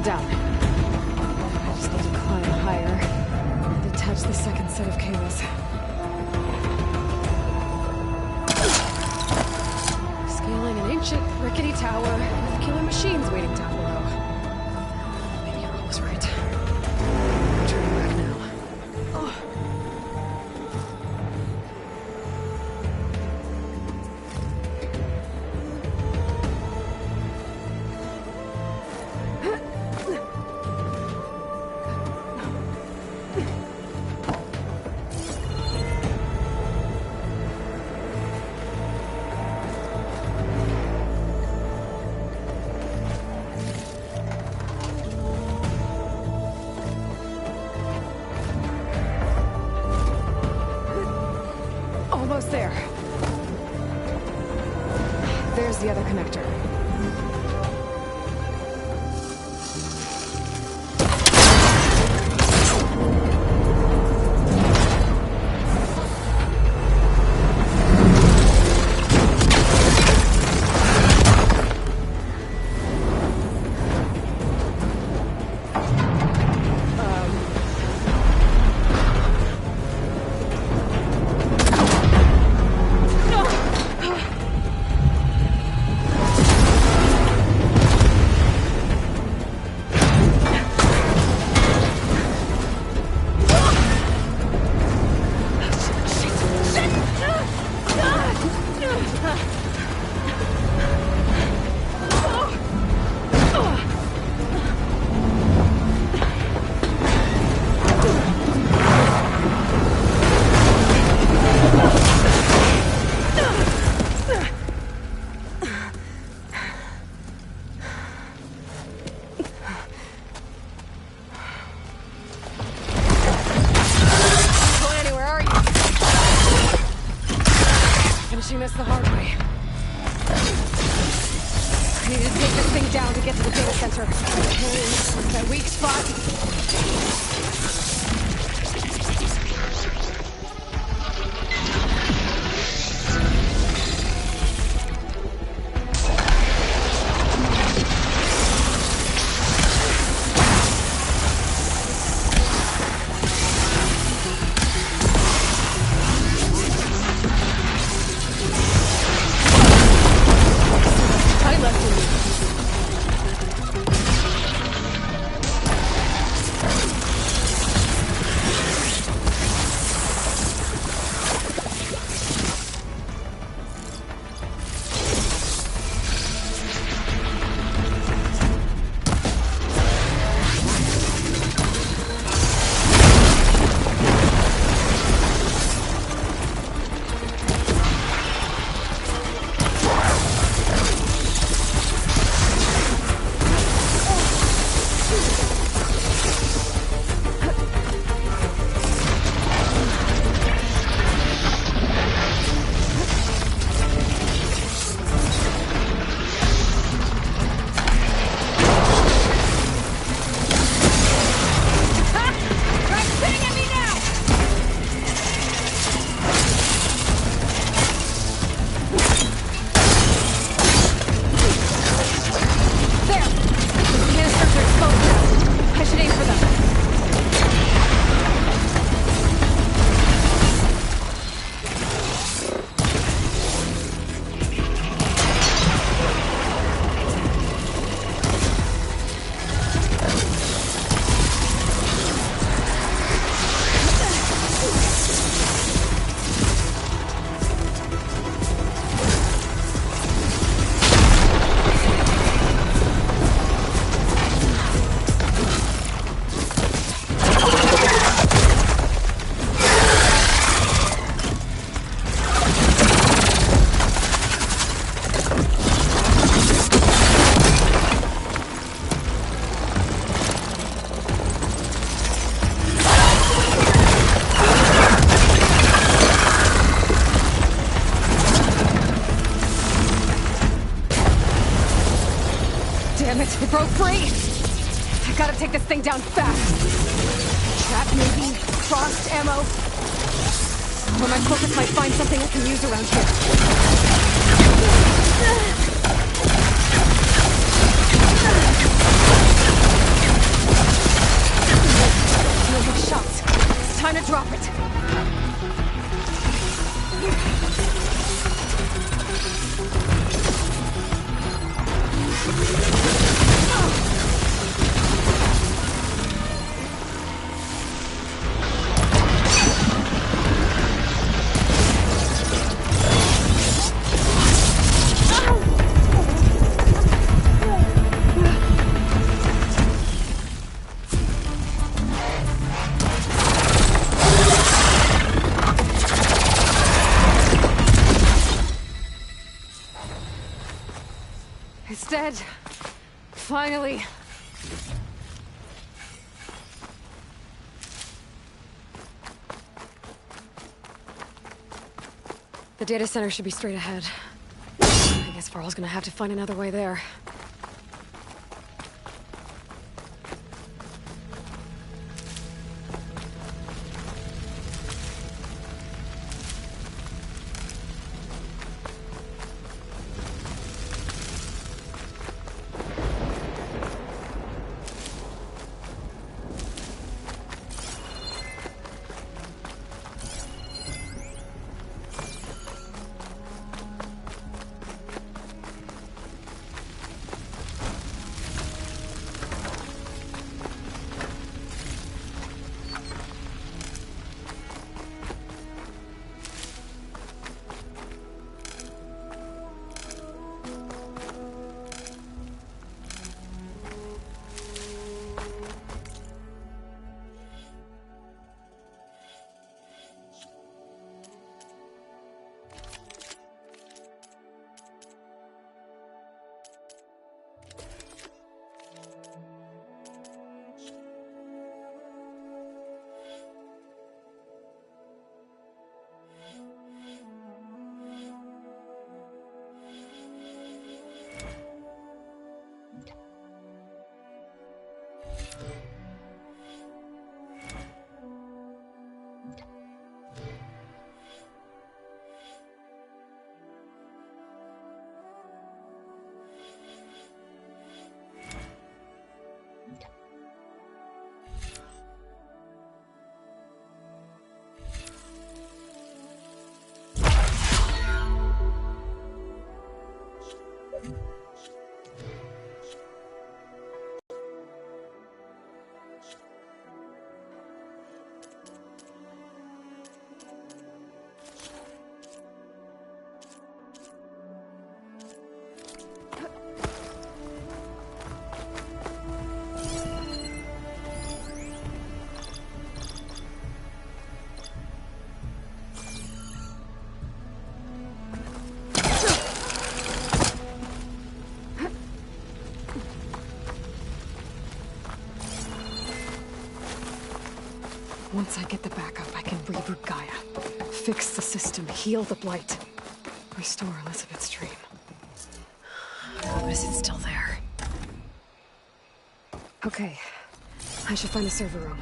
down. I just need to climb higher and detach the second set of cables. Scaling an ancient, rickety tower with killer machines waiting down below. Maybe Earl was right. I'm turning back now. Oh. Almost there. There's the other connector. Finishing this the hard way. I need to take this thing down to get to the data center. Okay, that weak spot. Damn it, it broke free! I gotta take this thing down fast. Trap maybe? Frost ammo? Or my focus might find something I can use around here. time to drop it. It's dead. Finally. The data center should be straight ahead. I guess Varl's gonna have to find another way there. Once I get the backup, I can reboot Gaia, fix the system, heal the Blight, restore Elizabeth's dream. Is it still there? Okay, I should find the server room.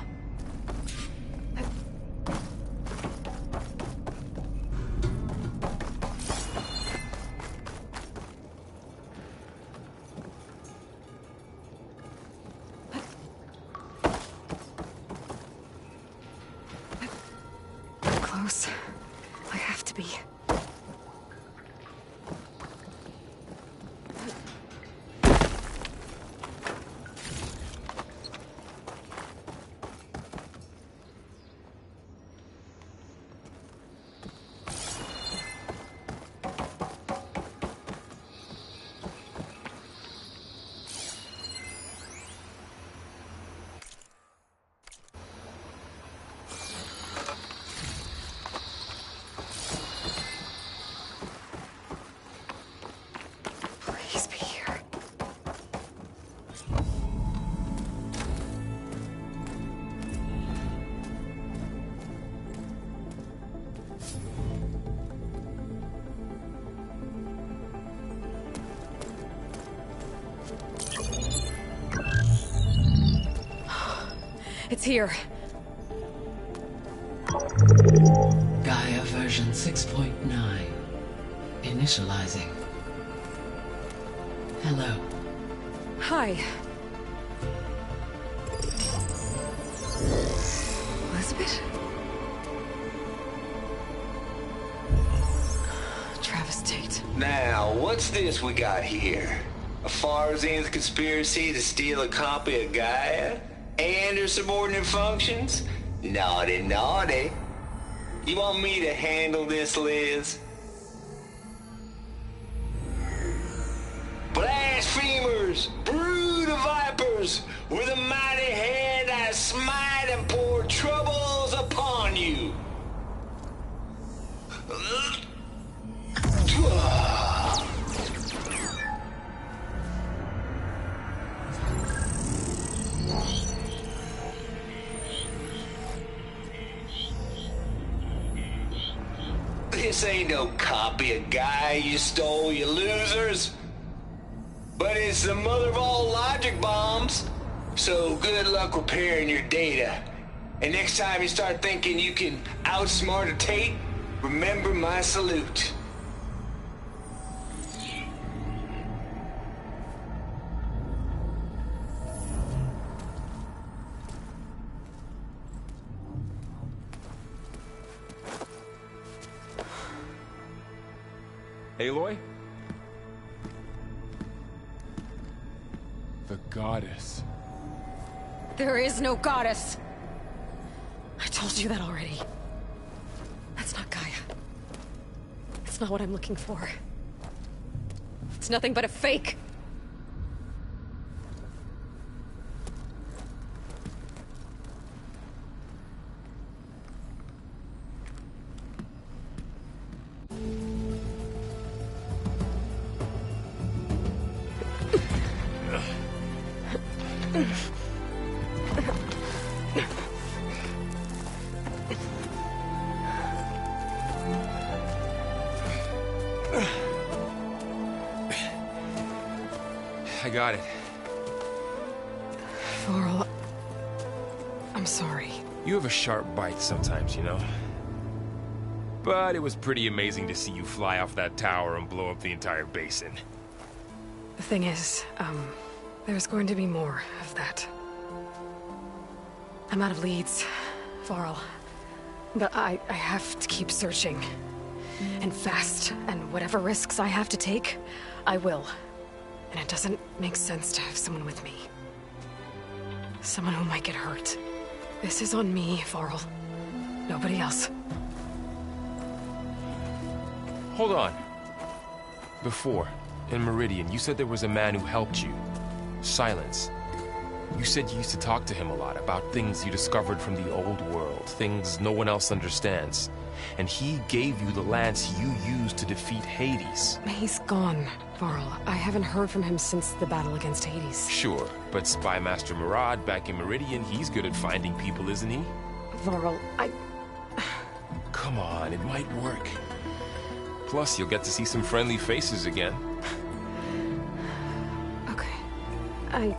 Close. I have to be. Please be here. It's here. Gaia version 6.9. Initializing. Hello. Hi. Elizabeth? Travis Tate. Now, what's this we got here? A Farzan's conspiracy to steal a copy of Gaia? And her subordinate functions? Naughty, naughty. You want me to handle this, Liz? Blasphemers! Brood of vipers! With a mighty hand I smite and pour troubles upon you! This ain't no copy of Gaia you stole, you losers. But it's the mother of all logic bombs. So good luck repairing your data. And next time you start thinking you can outsmart a Tate, remember my salute. Aloy? The goddess. There is no goddess. I told you that already. That's not Gaia. It's not what I'm looking for. It's nothing but a fake. I got it. Varl, I'm sorry. You have a sharp bite sometimes, you know? But it was pretty amazing to see you fly off that tower and blow up the entire basin. The thing is, there's going to be more of that. I'm out of leads, Varl. But I have to keep searching. And fast, and whatever risks I have to take, I will. And it doesn't make sense to have someone with me. Someone who might get hurt. This is on me, Varl. Nobody else. Hold on. Before, in Meridian, you said there was a man who helped you. Silence. You said you used to talk to him a lot about things you discovered from the old world, things no one else understands. And he gave you the lance you used to defeat Hades. He's gone, Varl. I haven't heard from him since the battle against Hades. Sure, but Spy Master Murad back in Meridian, he's good at finding people, isn't he? Varl, Come on, it might work. Plus, you'll get to see some friendly faces again. Okay.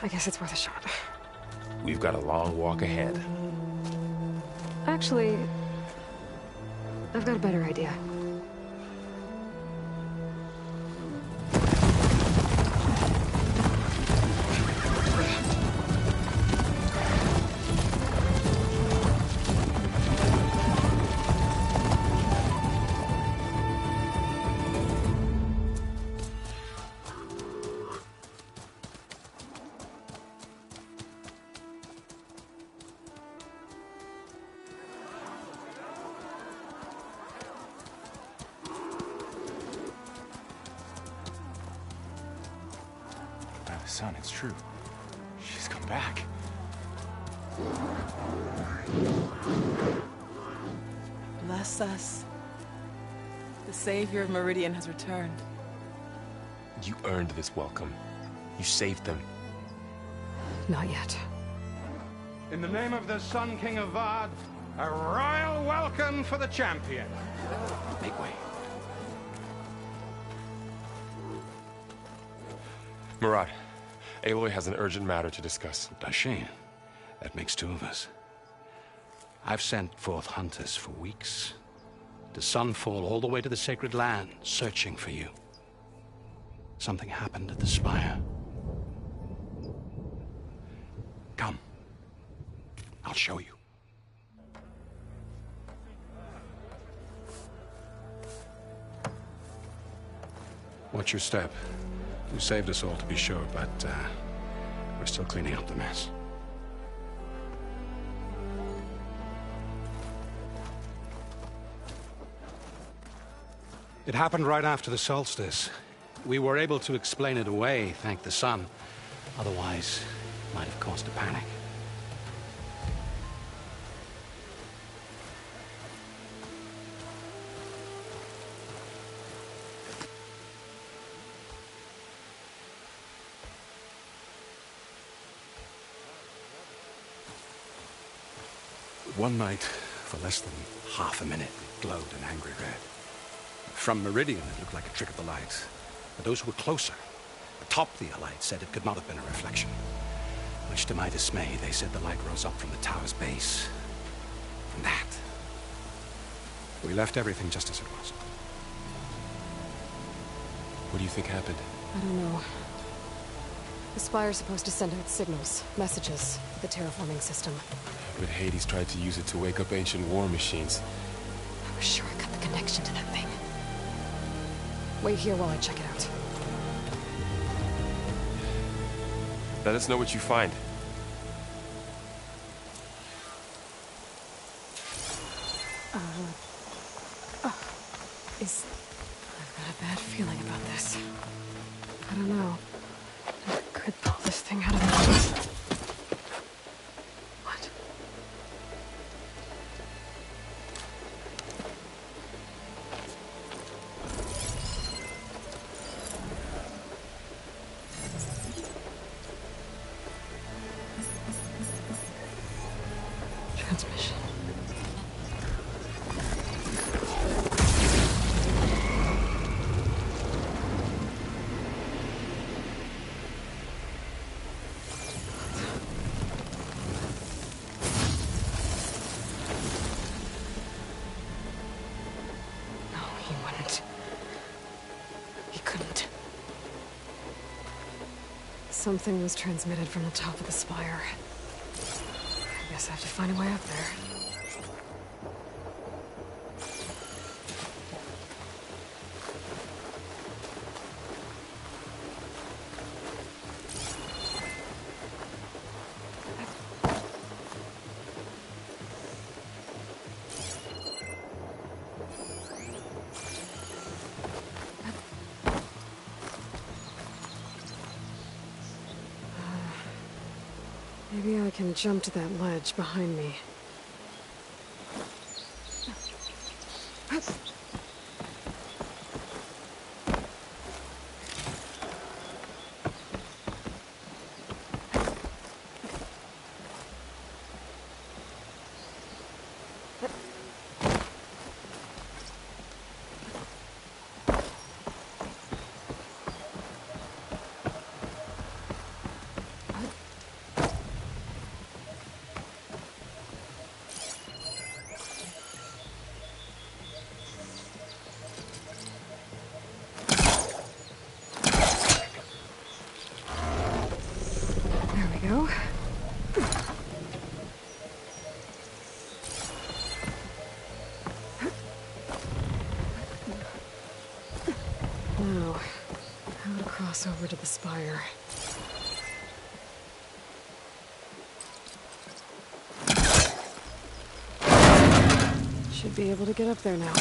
I guess it's worth a shot. We've got a long walk ahead. Actually, I've got a better idea. Son, it's true. She's come back. Bless us. The savior of Meridian has returned. You earned this welcome. You saved them. Not yet. In the name of the Sun King of Vard, a royal welcome for the champion. Make way. Murad, Aloy has an urgent matter to discuss. Does she? That makes two of us. I've sent forth hunters for weeks. To Sunfall, all the way to the Sacred Land, searching for you. Something happened at the Spire. Come. I'll show you. Watch your step. You saved us all, to be sure, but we're still cleaning up the mess. It happened right after the solstice. We were able to explain it away, thank the sun. Otherwise, it might have caused a panic. One night, for less than half a minute, it glowed an angry red. From Meridian, it looked like a trick of the light. But those who were closer, atop the light, said it could not have been a reflection. Much to my dismay, they said the light rose up from the tower's base. From that. We left everything just as it was. What do you think happened? I don't know. The Spire's supposed to send out signals, messages, for the terraforming system. But Hades tried to use it to wake up ancient war machines. I was sure I got the connection to that thing. Wait here while I check it out. Let us know what you find. I've got a bad feeling about this. I don't know. I could pull this thing out of my... What? Transmission. Something was transmitted from the top of the spire. I guess I have to find a way up there. Maybe I can jump to that ledge behind me. Go. Now, how to cross over to the spire. Should be able to get up there now.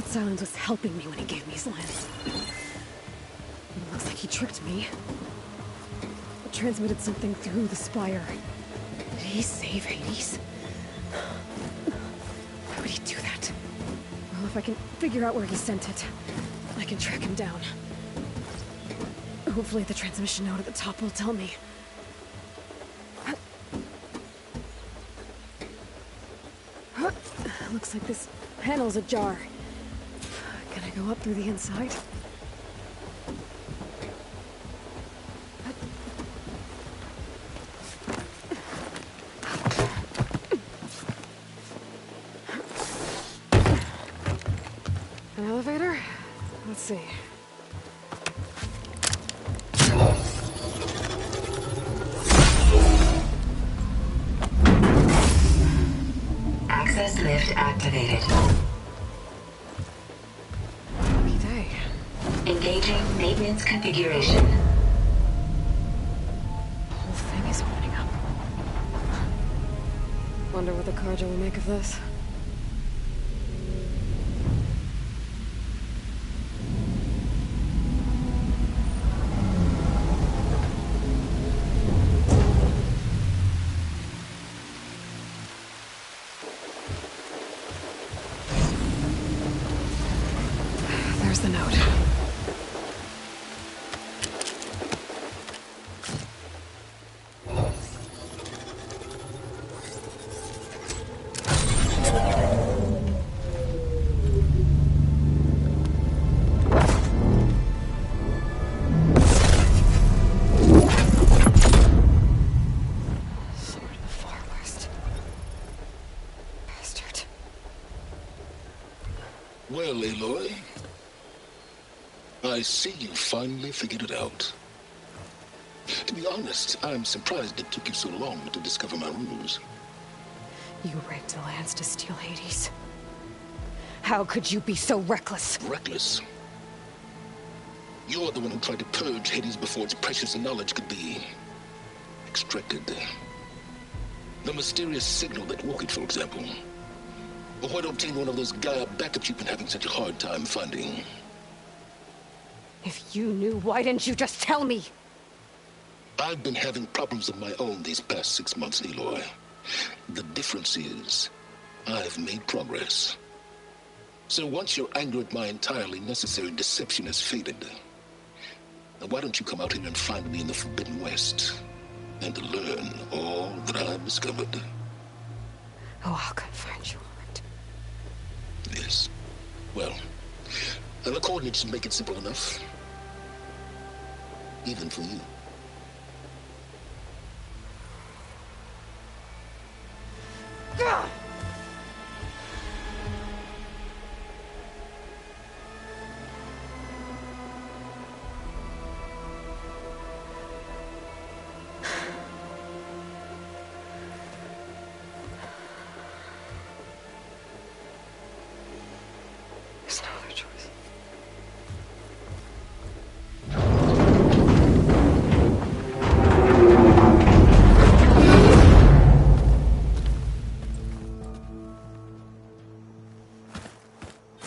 Silence was helping me when he gave me his lens. It looks like he tricked me. It transmitted something through the spire. Did he save Hades? Why would he do that? Well, if I can figure out where he sent it, I can track him down. Hopefully the transmission note at the top will tell me. Looks like this panel's ajar. Can I go up through the inside? An elevator? Let's see. lift activated. Lucky day. Engaging maintenance configuration. The whole thing is opening up. Wonder what the Carja will make of this. There's the note. Sword of the Far West. Bastard. Well, Aloy, I see you finally figured it out. To be honest, I'm surprised it took you so long to discover my ruse. You raped the lands to steal Hades. How could you be so reckless? Reckless? You're the one who tried to purge Hades before its precious knowledge could be extracted. The mysterious signal that woke it, for example. Or why to obtain one of those Gaia backups you've been having such a hard time finding. If you knew, why didn't you just tell me? I've been having problems of my own these past 6 months, Aloy. The difference is, I've made progress. So once your anger at my entirely necessary deception has faded, now why don't you come out here and find me in the Forbidden West, and learn all that I've discovered? Oh, I'll come find you, all right. Yes. Well, and the coordinates make it simple enough. Even for you. There's no other choice.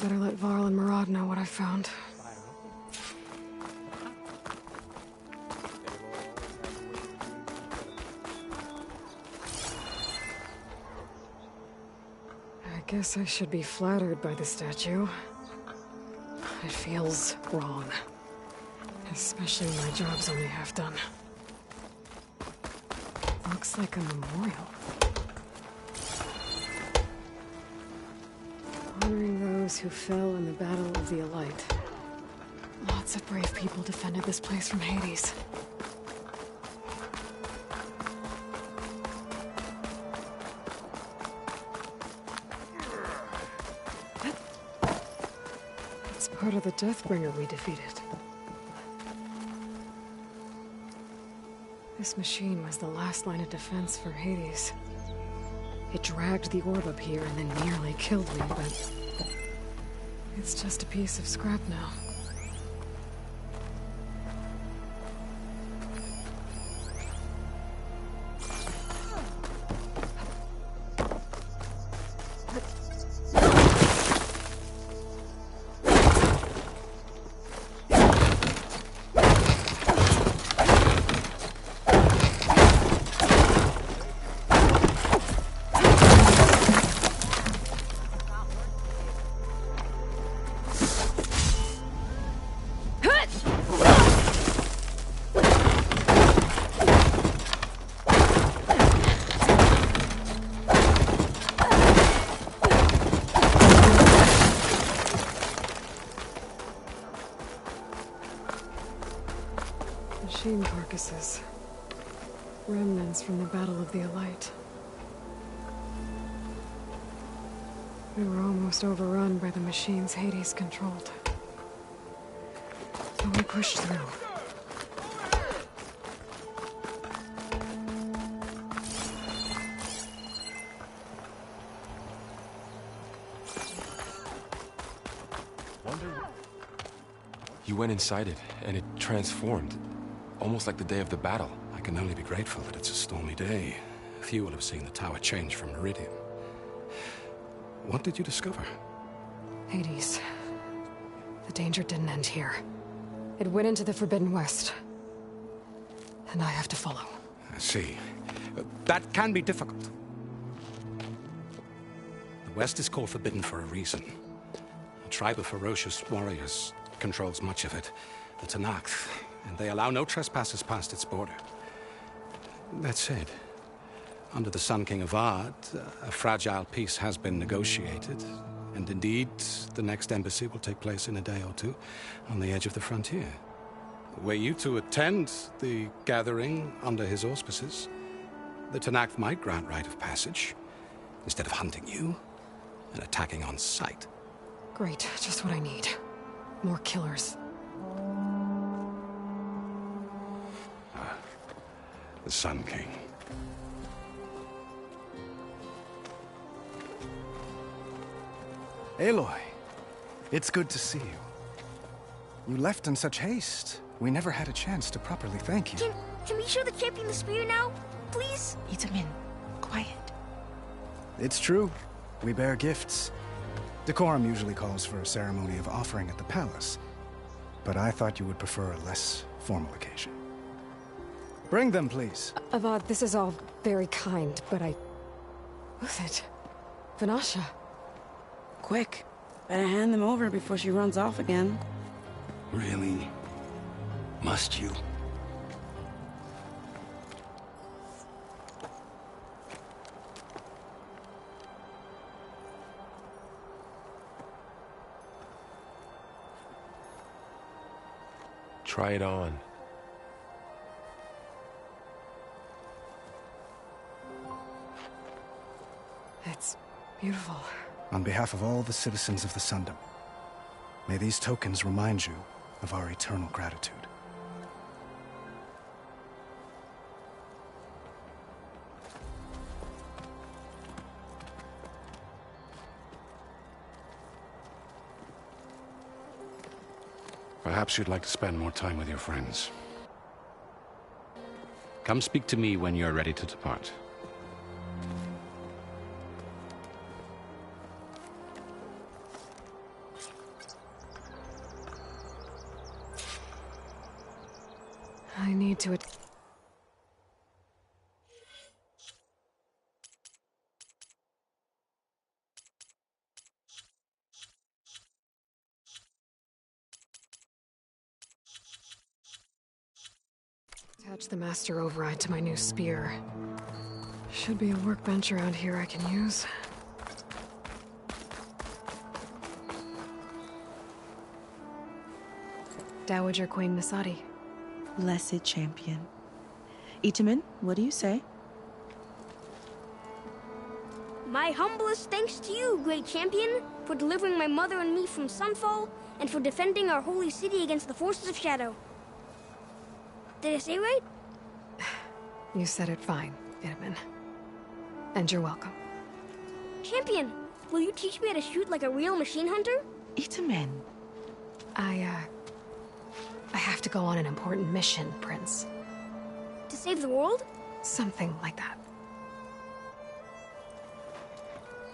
Better let Varl and Murad know what I found. I guess I should be flattered by the statue. It feels wrong. Especially when my job's only half done. Looks like a memorial. Honoring those who fell in the Battle of the Elite. Lots of brave people defended this place from Hades. It's part of the Deathbringer we defeated. This machine was the last line of defense for Hades. It dragged the orb up here and then nearly killed me, but it's just a piece of scrap now. Machine carcasses. Remnants from the Battle of the Elite. We were almost overrun by the machines Hades controlled. But we pushed through. You went inside it, and it transformed. Almost like the day of the battle. I can only be grateful that it's a stormy day. Few will have seen the tower change from Meridian. What did you discover? Hades. The danger didn't end here. It went into the Forbidden West. And I have to follow. I see. That can be difficult. The West is called Forbidden for a reason. A tribe of ferocious warriors controls much of it, the Tenakth, and they allow no trespassers past its border. That said, under the Sun King of Ard, a fragile peace has been negotiated, and indeed, the next embassy will take place in a day or two on the edge of the frontier. Were you to attend the gathering under his auspices, the Tenakth might grant right of passage, instead of hunting you and attacking on sight. Great, just what I need. More killers. The Sun King. Aloy, it's good to see you. You left in such haste. We never had a chance to properly thank you. Can we show the champion the spear now? Please? Itamin, quiet. It's true. We bear gifts. Decorum usually calls for a ceremony of offering at the palace. But I thought you would prefer a less formal occasion. Bring them, please. Avad, this is all very kind, but Who's it? Vanasha. Quick. Better hand them over before she runs off again. Really? Must you? Try it on. It's beautiful. On behalf of all the citizens of the Sundom, may these tokens remind you of our eternal gratitude. Perhaps you'd like to spend more time with your friends. Come speak to me when you're ready to depart. I need to attach the master override to my new spear. Should be a workbench around here I can use. Dowager Queen Nasadi. Blessed champion. Itamin, what do you say? My humblest thanks to you, great champion, for delivering my mother and me from Sunfall, and for defending our holy city against the forces of Shadow. Did I say right? You said it fine, Itamin. And you're welcome. Champion, will you teach me how to shoot like a real machine hunter? Itamin. I have to go on an important mission, Prince. To save the world? Something like that.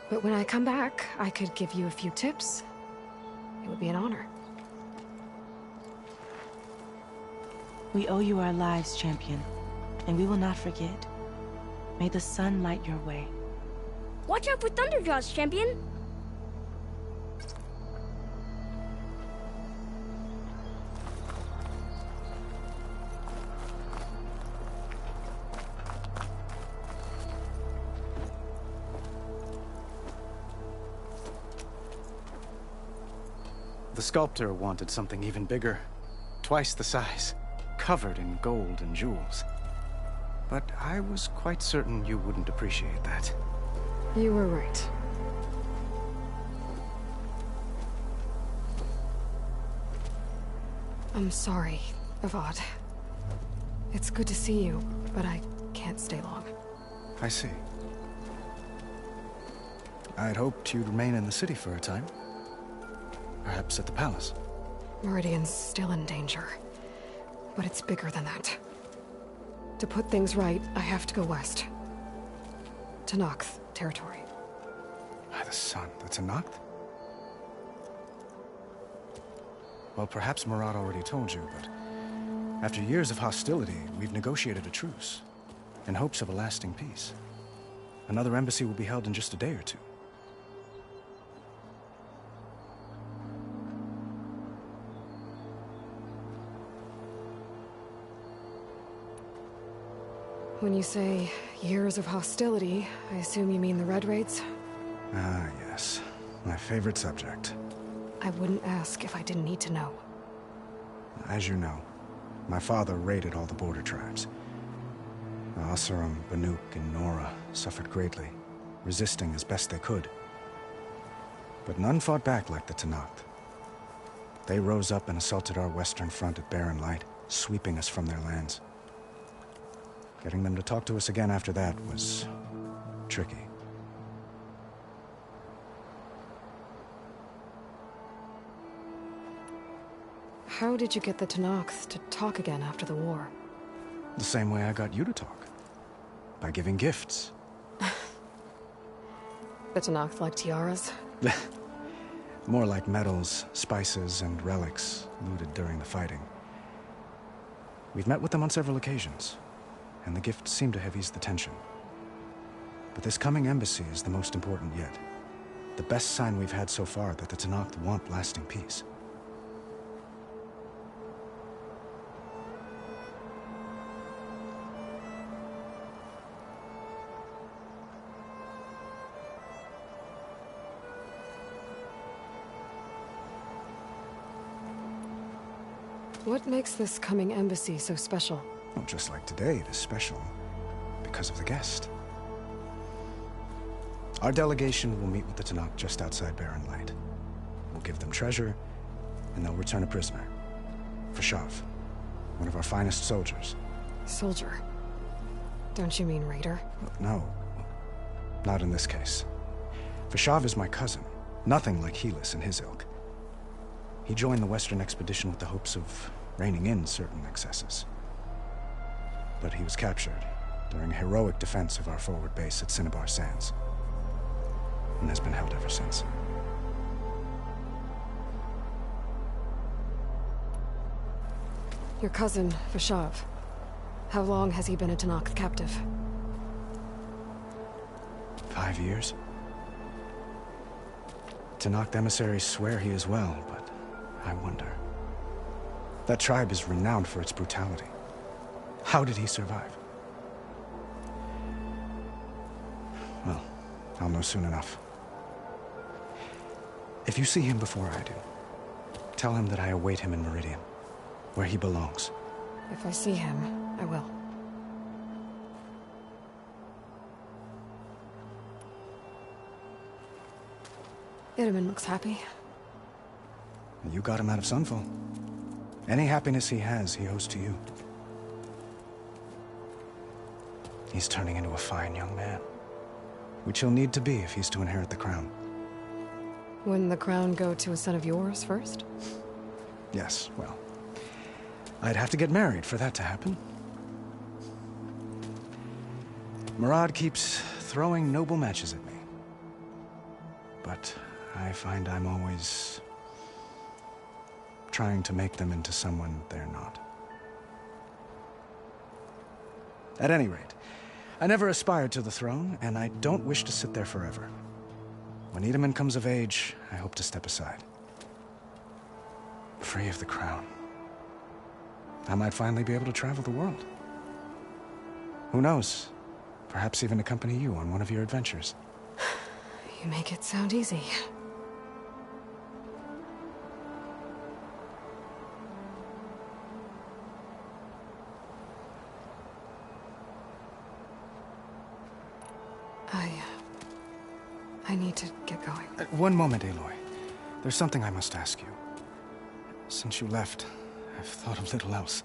But when I come back, I could give you a few tips. It would be an honor. We owe you our lives, champion, and we will not forget. May the sun light your way. Watch out for Thunderjaws, champion! The sculptor wanted something even bigger. Twice the size. Covered in gold and jewels. But I was quite certain you wouldn't appreciate that. You were right. I'm sorry, Avad. It's good to see you, but I can't stay long. I see. I'd hoped you'd remain in the city for a time. Perhaps at the palace. Meridian's still in danger. But it's bigger than that. To put things right, I have to go west. To Nox territory. By the sun, that's a Noct? Well, perhaps Murad already told you, but after years of hostility, we've negotiated a truce, in hopes of a lasting peace. Another embassy will be held in just a day or two. When you say years of hostility, I assume you mean the Red Raids? Ah, yes. My favorite subject. I wouldn't ask if I didn't need to know. As you know, my father raided all the border tribes. The Oseram, Banuk, and Nora suffered greatly, resisting as best they could. But none fought back like the Tenakth. They rose up and assaulted our western front at Barren Light, sweeping us from their lands. Getting them to talk to us again after that was tricky. How did you get the Tenakth to talk again after the war? The same way I got you to talk. By giving gifts. The Tenakth like tiaras? More like medals, spices, and relics looted during the fighting. We've met with them on several occasions, and the gifts seem to have eased the tension. But this coming embassy is the most important yet. The best sign we've had so far that the Tenakth want lasting peace. What makes this coming embassy so special? Well, just like today, it is special because of the guest. Our delegation will meet with the Tenakth just outside Barren Light. We'll give them treasure, and they'll return a prisoner. Fashav, one of our finest soldiers. Soldier? Don't you mean raider? No, not in this case. Fashav is my cousin, nothing like Helis and his ilk. He joined the Western expedition with the hopes of reining in certain excesses. But he was captured during a heroic defense of our forward base at Cinnabar Sands, and has been held ever since. Your cousin, Fashav. How long has he been a Tenakth captive? 5 years. Tenakth emissaries swear he is well, but I wonder. That tribe is renowned for its brutality. How did he survive? Well, I'll know soon enough. If you see him before I do, tell him that I await him in Meridian, where he belongs. If I see him, I will. Itamen looks happy. You got him out of Sunfall. Any happiness he has, he owes to you. He's turning into a fine young man, which he'll need to be if he's to inherit the crown. Wouldn't the crown go to a son of yours first? Yes, well, I'd have to get married for that to happen. Murad keeps throwing noble matches at me. But I find I'm always trying to make them into someone they're not. At any rate, I never aspired to the throne, and I don't wish to sit there forever. When Itamen comes of age, I hope to step aside. Free of the crown. I might finally be able to travel the world. Who knows? Perhaps even accompany you on one of your adventures. You make it sound easy. I need to get going. One moment, Aloy. There's something I must ask you. Since you left, I've thought of little else.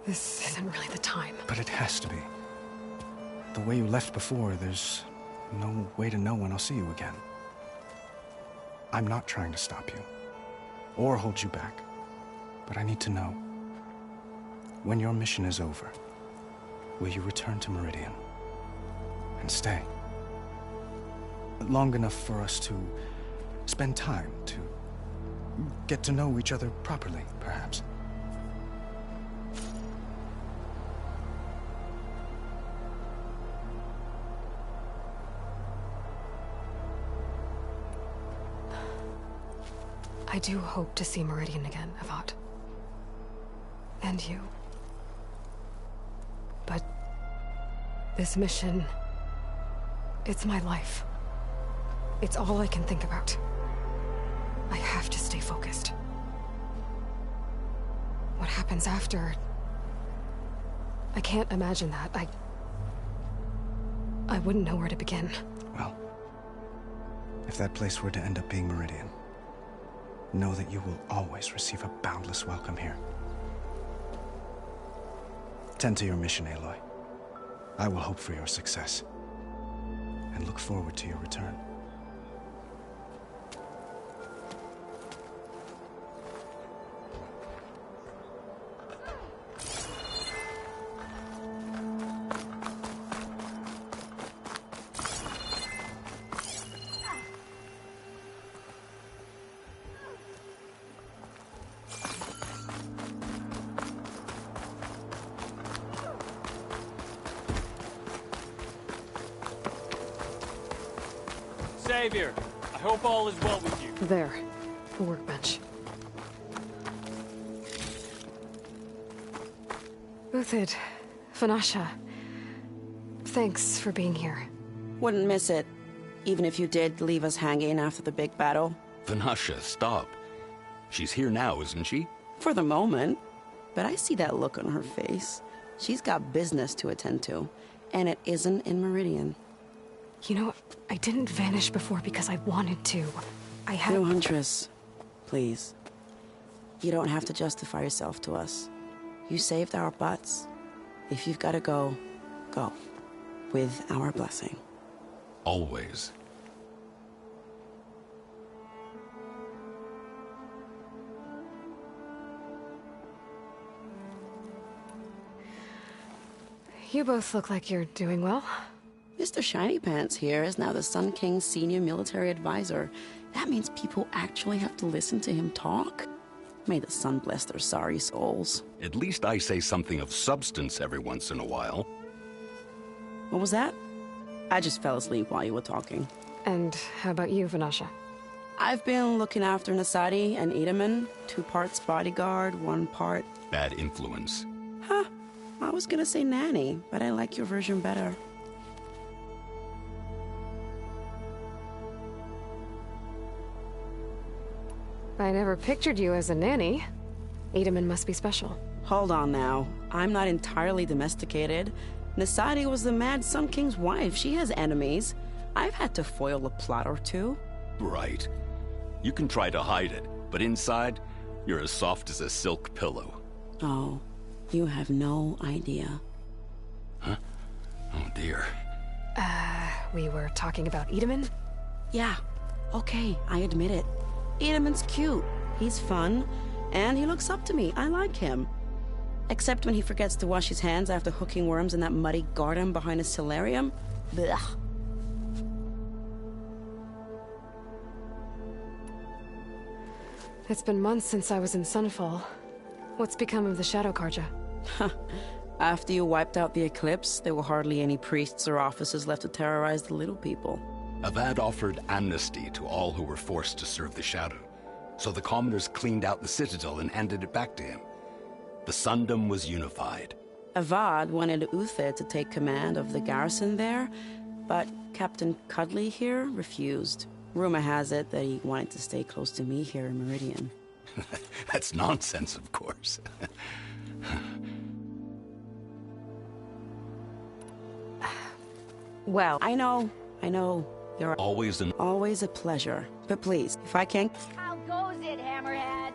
This isn't really the time. But it has to be. The way you left before, there's no way to know when I'll see you again. I'm not trying to stop you, or hold you back. But I need to know, when your mission is over, will you return to Meridian and stay? Long enough for us to spend time, to get to know each other properly, perhaps. I do hope to see Meridian again, Avad. And you. But this mission, it's my life. It's all I can think about. I have to stay focused. What happens after? I can't imagine that. I wouldn't know where to begin. Well, if that place were to end up being Meridian, know that you will always receive a boundless welcome here. Tend to your mission, Aloy. I will hope for your success, and look forward to your return. Savior, I hope all is well with you. There, the workbench. Uthid, Vanasha, thanks for being here. Wouldn't miss it, even if you did leave us hanging after the big battle. Vanasha, stop. She's here now, isn't she? For the moment. But I see that look on her face. She's got business to attend to, and it isn't in Meridian. You know, I didn't vanish before because I wanted to. I had... No, Huntress. Please. You don't have to justify yourself to us. You saved our butts. If you've got to go, go. With our blessing. Always. You both look like you're doing well. Mr. Shiny Pants here is now the Sun King's senior military advisor. That means people actually have to listen to him talk? May the sun bless their sorry souls. At least I say something of substance every once in a while. What was that? I just fell asleep while you were talking. And how about you, Vanasha? I've been looking after Nasadi and Edaman. 2 parts bodyguard, 1 part... bad influence. Huh. I was gonna say nanny, but I like your version better. I never pictured you as a nanny. Edaman must be special. Hold on now. I'm not entirely domesticated. Nasadi was the Mad Sun King's wife. She has enemies. I've had to foil a plot or 2. Right. You can try to hide it, but inside, you're as soft as a silk pillow. Oh, you have no idea. Huh? Oh dear. We were talking about Edaman? Yeah. Okay, I admit it. Edaman's cute. He's fun. And he looks up to me. I like him. Except when he forgets to wash his hands after hooking worms in that muddy garden behind his solarium. Blech. It's been months since I was in Sunfall. What's become of the Shadow Karja? After you wiped out the eclipse, there were hardly any priests or officers left to terrorize the little people. Avad offered amnesty to all who were forced to serve the Shadow. So the commoners cleaned out the citadel and handed it back to him. The Sundom was unified. Avad wanted Uthid to take command of the garrison there, but Captain Cuddly here refused. Rumor has it that he wanted to stay close to me here in Meridian. That's nonsense, of course. Well, I know. You're always a pleasure. But please, if I can... How goes it, Hammerhead?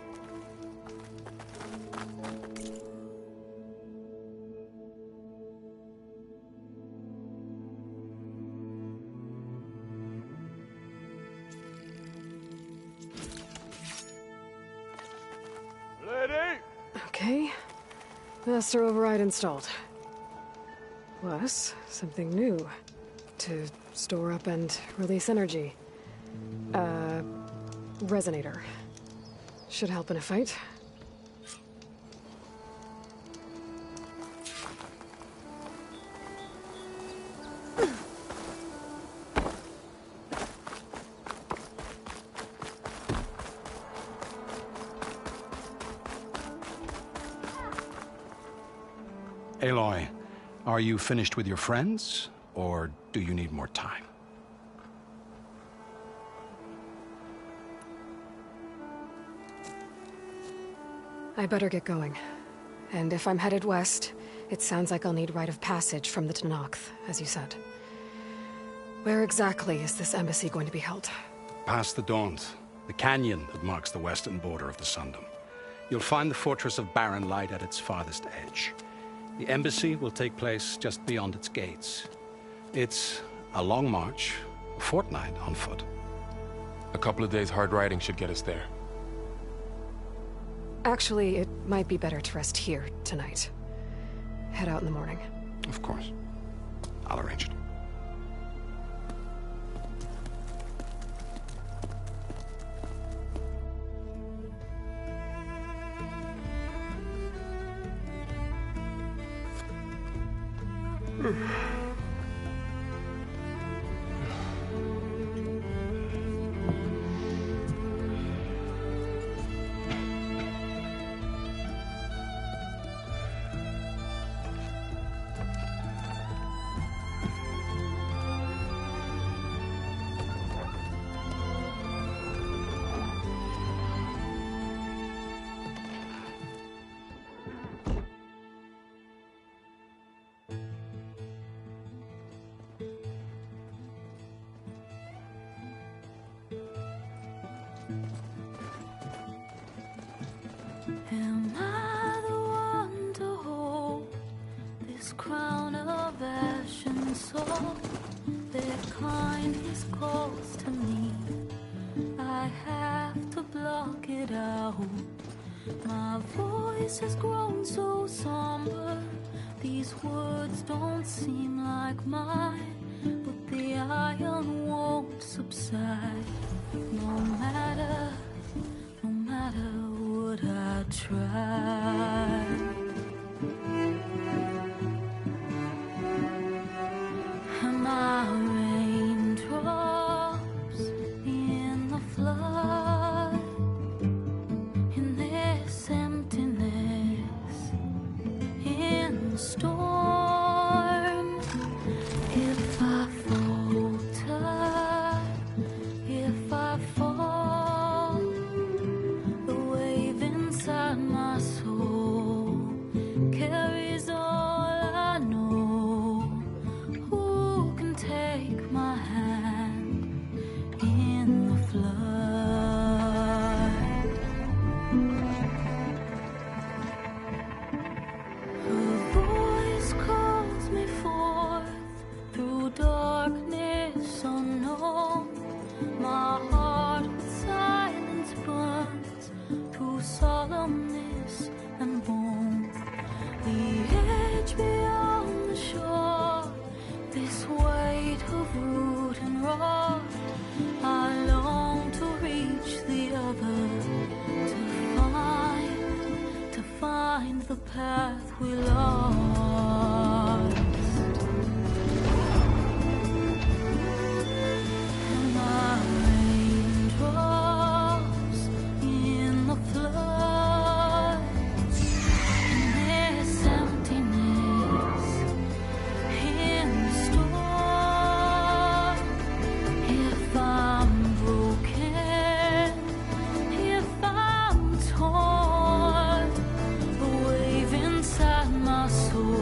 Lady! Master override installed. Plus, something new. To store up and release energy. Resonator. Should help in a fight. Aloy, are you finished with your friends, or do you need more time? I better get going. And if I'm headed west, it sounds like I'll need rite of passage from the Tenakth, as you said. Where exactly is this embassy going to be held? Past the Daunt, the canyon that marks the western border of the Sundom. You'll find the fortress of Barren Light at its farthest edge. The embassy will take place just beyond its gates. It's a long march, a fortnight on foot. A couple of days hard riding should get us there. Actually, it might be better to rest here tonight. Head out in the morning. Of course. I'll arrange it. Am I the one to hold this crown of ash and salt? Their kindness calls to me. I have to block it out. My voice has grown so somber. These words don't seem like mine, but the iron won't subside. No matter what I try. Am I raindrops in the flood? In this emptiness, in the storm. If I falter, if I fall, the wave inside my soul carries all I know. Who can take my hand in the flood? Her voice calls me forth through darkness unknown. My heart with silence burns through solemnness and bone. The edge beyond the shore, this weight of root and rod. I long to reach the other, to find the path we lost. Am I raindrops in the flood? In this emptiness, in the storm. If I'm broken, if I'm torn, the wave inside my soul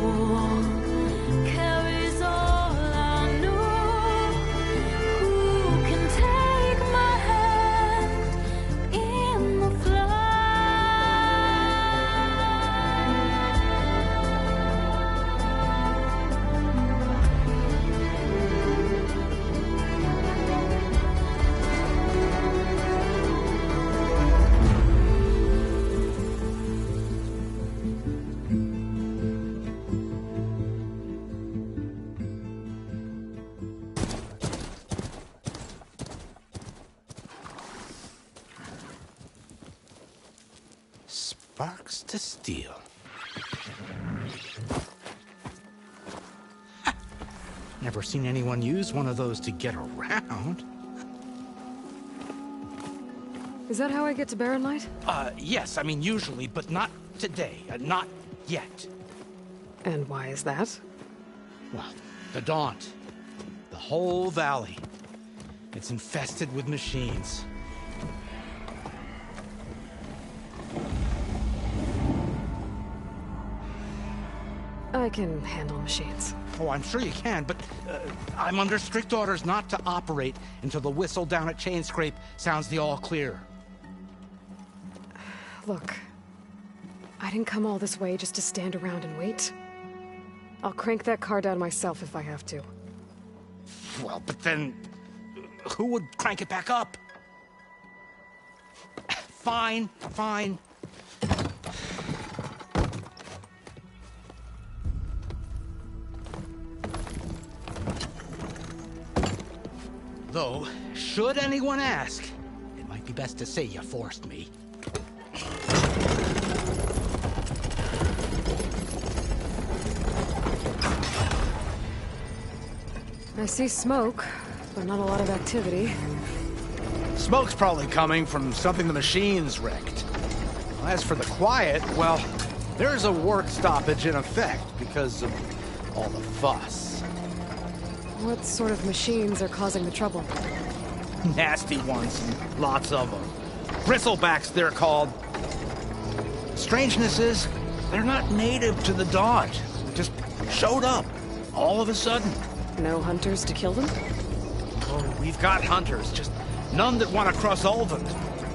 Sparks to steel. Never seen anyone use one of those to get around. Is that how I get to Barren Light? Yes, I mean usually, but not today. Not yet. And why is that? Well, the Daunt. The whole valley. It's infested with machines. I can handle machines. Oh, I'm sure you can, but I'm under strict orders not to operate until the whistle down at Chainscrape sounds the all clear. Look, I didn't come all this way just to stand around and wait. I'll crank that car down myself if I have to. Well, but then who would crank it back up? Fine, fine. Though, should anyone ask, it might be best to say you forced me. I see smoke, but not a lot of activity. Smoke's probably coming from something the machines wrecked. As for the quiet, well, there's a work stoppage in effect because of all the fuss. What sort of machines are causing the trouble? Nasty ones, and lots of them. Bristlebacks, they're called. Strangeness is, they're not native to the Daunt. Just showed up, all of a sudden. No hunters to kill them? Oh, we've got hunters, just none that want to cross Ulven.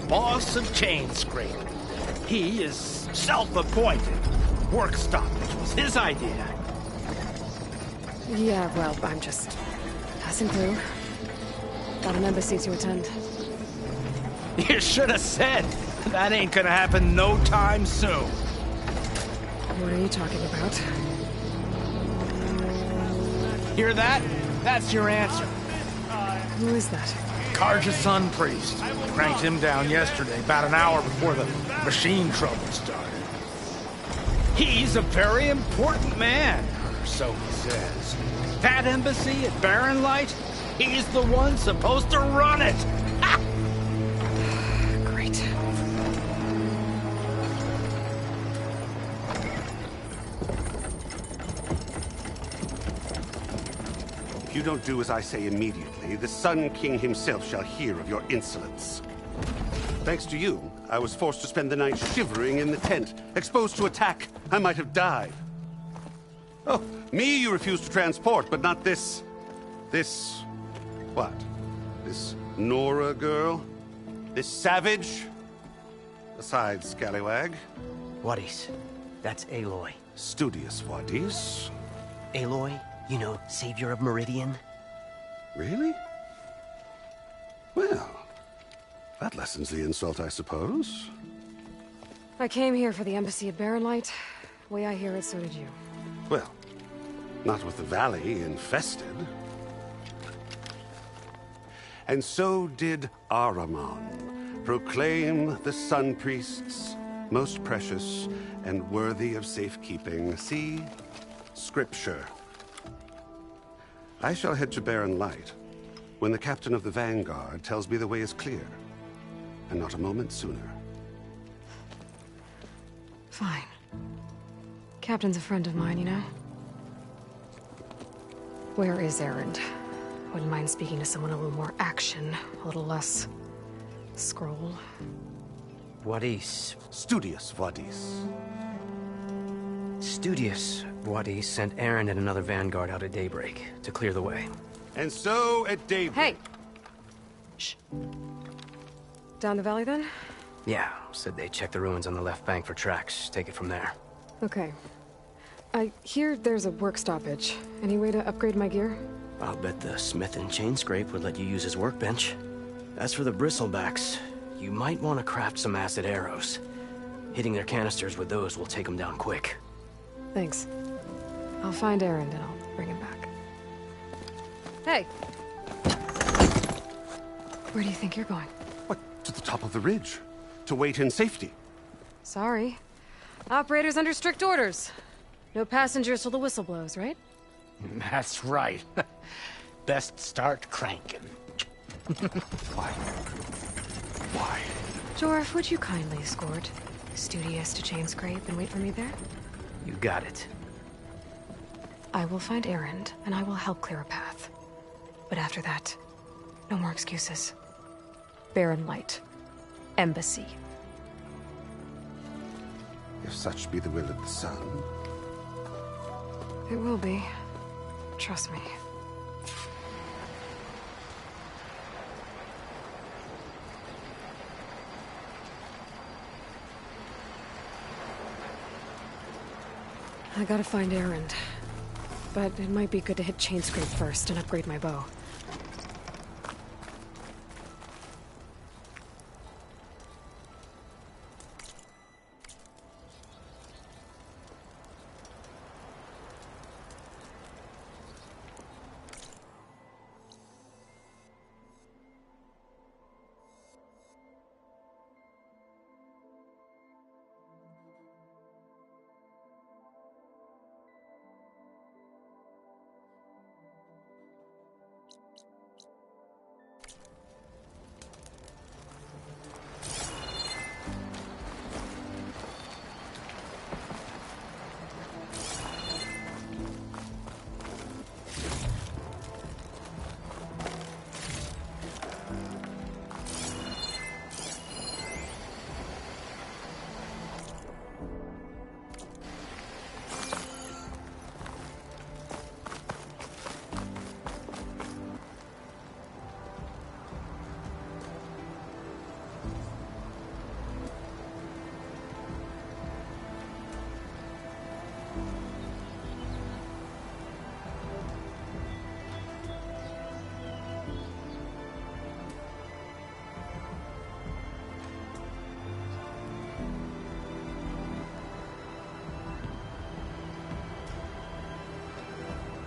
Boss of Chainscrape. He is self-appointed. Work stoppage was his idea. Yeah, well, I'm just passing through. Got an embassy to attend. You should have said. That ain't gonna happen no time soon. What are you talking about? Hear that? That's your answer. Who is that? Karja's Sun Priest. Cranked him down yesterday, about an hour before the machine trouble started. He's a very important man, or so he says. That embassy at Barren Light, he's the one supposed to run it. Ha! Great. If you don't do as I say immediately, the Sun King himself shall hear of your insolence. Thanks to you, I was forced to spend the night shivering in the tent. Exposed to attack, I might have died. Oh, me you refuse to transport, but not this... what? This Nora girl? This savage? Besides, scallywag. Wadis. That's Aloy. Studious Wadis. Aloy, you know, savior of Meridian. Really? Well, that lessens the insult, I suppose. I came here for the embassy at Barren Light. Way I hear it, so did you. Well, not with the valley infested. And so did Ahriman, proclaim the Sun Priests most precious and worthy of safekeeping. See? Scripture. I shall head to Barren Light when the captain of the Vanguard tells me the way is clear, and not a moment sooner. Fine. Captain's a friend of mine, you know? Where is Erend? Wouldn't mind speaking to someone a little more action, a little less... scroll. Wadis. Studious Wadis. Studious Wadis sent Erend and another Vanguard out at daybreak to clear the way. And so at daybreak... Hey! Shh. Down the valley, then? Yeah, said they checked the ruins on the left bank for tracks. Take it from there. Okay. I hear there's a work stoppage. Any way to upgrade my gear? I'll bet the smith in Chainscrape would let you use his workbench. As for the Bristlebacks, you might want to craft some acid arrows. Hitting their canisters with those will take them down quick. Thanks. I'll find Erend and I'll bring him back. Hey! Where do you think you're going? What? To the top of the ridge. To wait in safety. Sorry. Operators under strict orders. No passengers till the whistle blows, right? That's right. Best start cranking. Why? Jorf, would you kindly escort Studious to Chainscrape and wait for me there? You got it. I will find Erend, and I will help clear a path. But after that, no more excuses. Barren Light. Embassy. If such be the will of the sun. It will be. Trust me. I gotta find Erend. But it might be good to hit Chainscrape first and upgrade my bow.